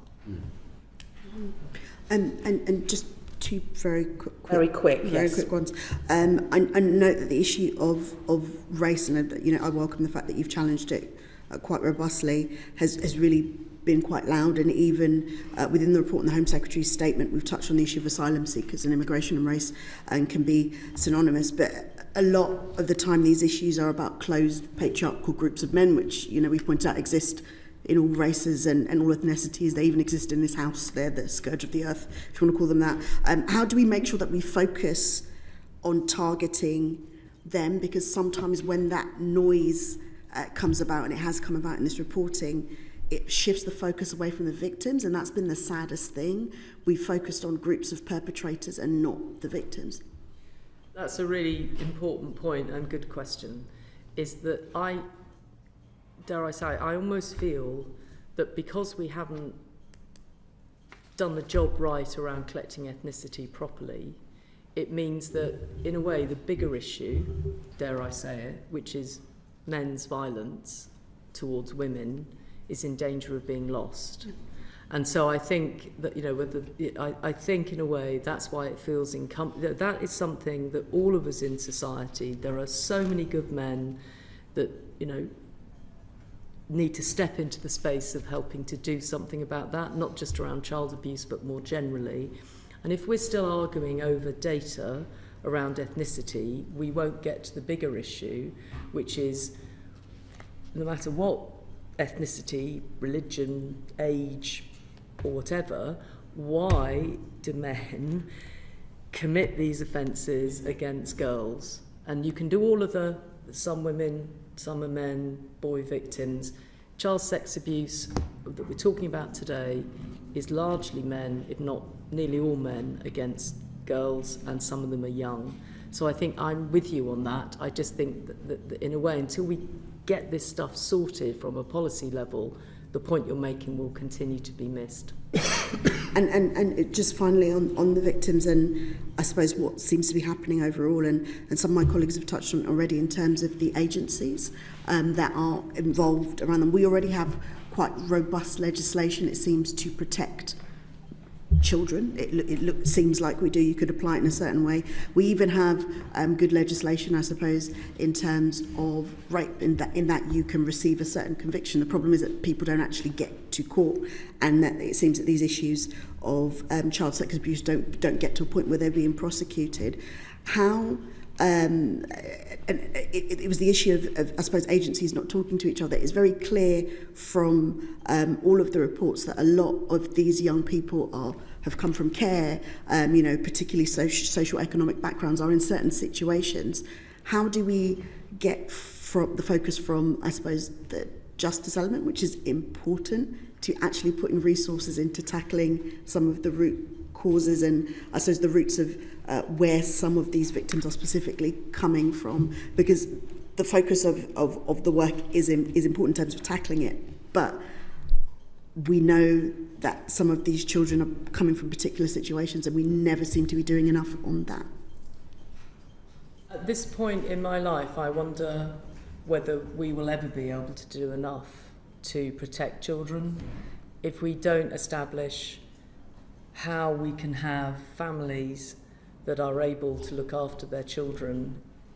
And just two very quick ones. I note that the issue of race, and I welcome the fact that you've challenged it quite robustly, has really been quite loud, and even within the report and the Home Secretary's statement, we've touched on the issue of asylum seekers, and immigration and race and can be synonymous, but a lot of the time these issues are about closed patriarchal groups of men, which we've pointed out exist in all races and all ethnicities. They even exist in this house. They're the scourge of the earth, if you want to call them that. How do we make sure that we focus on targeting them? Because sometimes when that noise comes about, and it has come about in this reporting, it shifts the focus away from the victims, and that's been the saddest thing. We focused on groups of perpetrators and not the victims. That's a really important point and good question, is that I almost feel that because we haven't done the job right around collecting ethnicity properly, it means that, in a way, the bigger issue, dare I say it, which is men's violence towards women, is in danger of being lost. And so I think that, I think in a way that's why it feels that is something that all of us in society, there are so many good men that, need to step into the space of helping to do something about that, not just around child abuse, but more generally. And if we're still arguing over data around ethnicity, we won't get to the bigger issue, which is no matter what ethnicity, religion, age, or whatever, why do men commit these offences against girls? And you can do all of some women, some are men, boy victims. Child sex abuse that we're talking about today is largely men, if not nearly all men, against girls, and some of them are young. So I think I'm with you on that. I just think that in a way, until we get this stuff sorted from a policy level, the point you're making will continue to be missed. And just finally on the victims, and I suppose what seems to be happening overall, and some of my colleagues have touched on it already in terms of the agencies that are involved around them. We already have quite robust legislation, it seems, to protect children. It seems like we do. You could apply it in a certain way. We even have good legislation, I suppose, in terms of rape, in that you can receive a certain conviction. The problem is that people don't actually get to court, and that it seems that these issues of child sex abuse don't get to a point where they're being prosecuted. How and it was the issue of, I suppose, agencies not talking to each other. It's very clear from all of the reports that a lot of these young people have come from care, particularly social economic backgrounds, are in certain situations. How do we get from the focus from, I suppose, the justice element, which is important, to actually putting resources into tackling some of the root causes and, I suppose, the roots of where some of these victims are specifically coming from? Because the focus of the work is important in terms of tackling it, but we know that some of these children are coming from particular situations, and we never seem to be doing enough on that. At this point in my life, I wonder whether we will ever be able to do enough to protect children if we don't establish how we can have families that are able to look after their children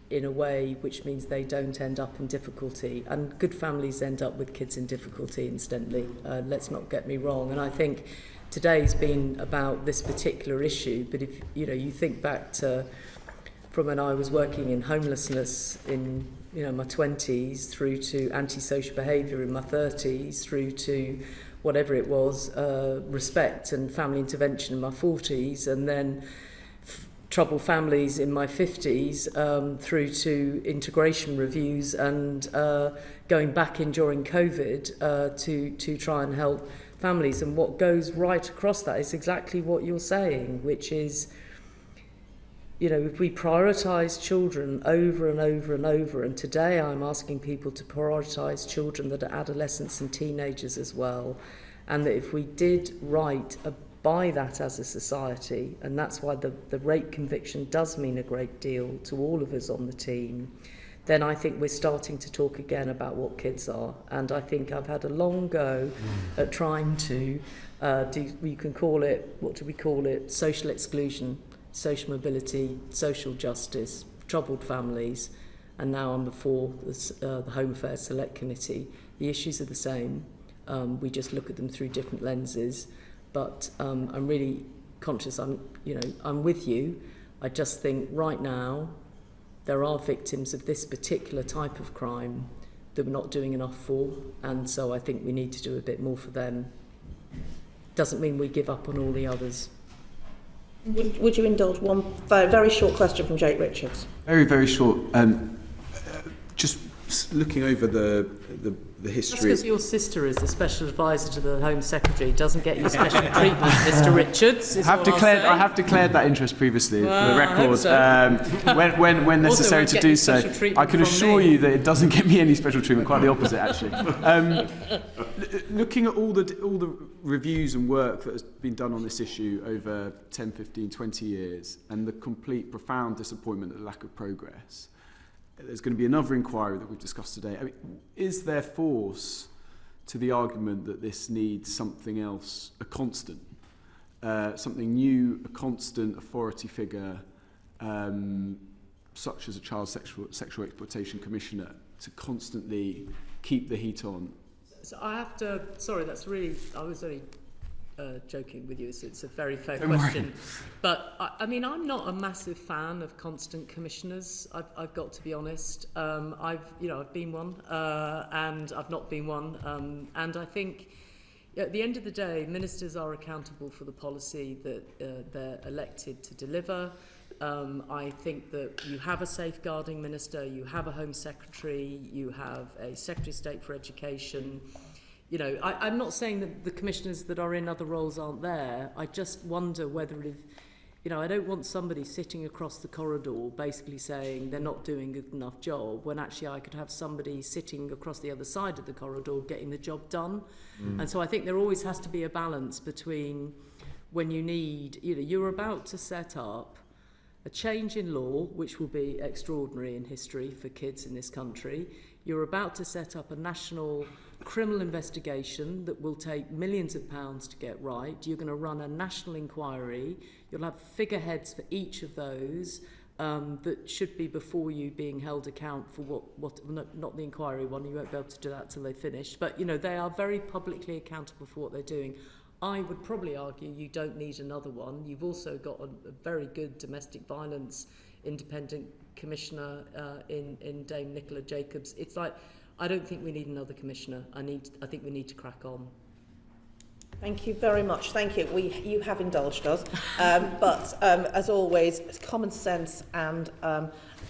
in a way which means they don't end up in difficulty. And good families end up with kids in difficulty, incidentally. Let's not get me wrong. And I think today's been about this particular issue, but if you think back to from when I was working in homelessness in my 20s, through to antisocial behaviour in my 30s, through to whatever it was, respect and family intervention in my 40s, and then troubled families in my 50s, through to integration reviews and going back in during COVID to try and help families. And what goes right across that is exactly what you're saying, which is, if we prioritise children over and over and over, and today I'm asking people to prioritise children that are adolescents and teenagers as well, and that if we did right by that as a society, and that's why the rape conviction does mean a great deal to all of us on the team, then I think we're starting to talk again about what kids are. And I think I've had a long go at trying to you can call it, what do we call it, social exclusion, social mobility, social justice, troubled families, and now I'm before the Home Affairs Select Committee. The issues are the same. We just look at them through different lenses. But I'm really conscious. I'm with you. I just think right now there are victims of this particular type of crime that we're not doing enough for, and so I think we need to do a bit more for them. Doesn't mean we give up on all the others. Would you indulge one very short question from Jake Richards? Very, very short. Just looking over the history. That's because your sister is the special advisor to the Home Secretary. Doesn't get you special treatment, Mr. Richards. I have declared that interest previously for the record. So. When necessary to do so. I can assure you that it doesn't get me any special treatment. Quite the opposite, actually. Looking at all the reviews and work that has been done on this issue over 10, 15, 20 years, and the complete profound disappointment at the lack of progress. There's going to be another inquiry that we've discussed today. Is there force to the argument that this needs something else, a constant, something new, a constant authority figure, such as a child sexual exploitation commissioner, to constantly keep the heat on? So I have to. Sorry, I was only joking with you. It's a very fair Don't question. worry. But I'm not a massive fan of constant commissioners. I've got to be honest. I've been one, and I've not been one. And I think at the end of the day, ministers are accountable for the policy that they're elected to deliver. I think that you have a safeguarding minister, you have a Home Secretary, you have a Secretary of State for Education. I'm not saying that the commissioners that are in other roles aren't there. I just wonder whether I don't want somebody sitting across the corridor basically saying they're not doing a good enough job, when actually I could have somebody sitting across the other side of the corridor getting the job done. And so I think there always has to be a balance between when you need, you're about to set up a change in law, which will be extraordinary in history for kids in this country. You're about to set up a national criminal investigation that will take millions of pounds to get right. You're going to run a national inquiry. You'll have figureheads for each of those that should be before you being held account for not the inquiry one. You won't be able to do that till they finish. But, they are very publicly accountable for what they're doing. I would probably argue you don't need another one. You've also got a very good domestic violence independent commissioner in Dame Nicola Jacobs. It's like, I don't think we need another commissioner. I think we need to crack on. Thank you very much. Thank you. You have indulged us, but as always, common sense and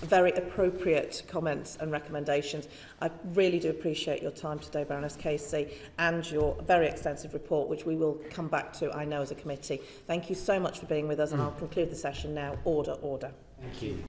very appropriate comments and recommendations. I really do appreciate your time today, Baroness Casey, and your very extensive report, which we will come back to, I know, as a committee. Thank you so much for being with us, and I'll conclude the session now. Order, order. Thank you.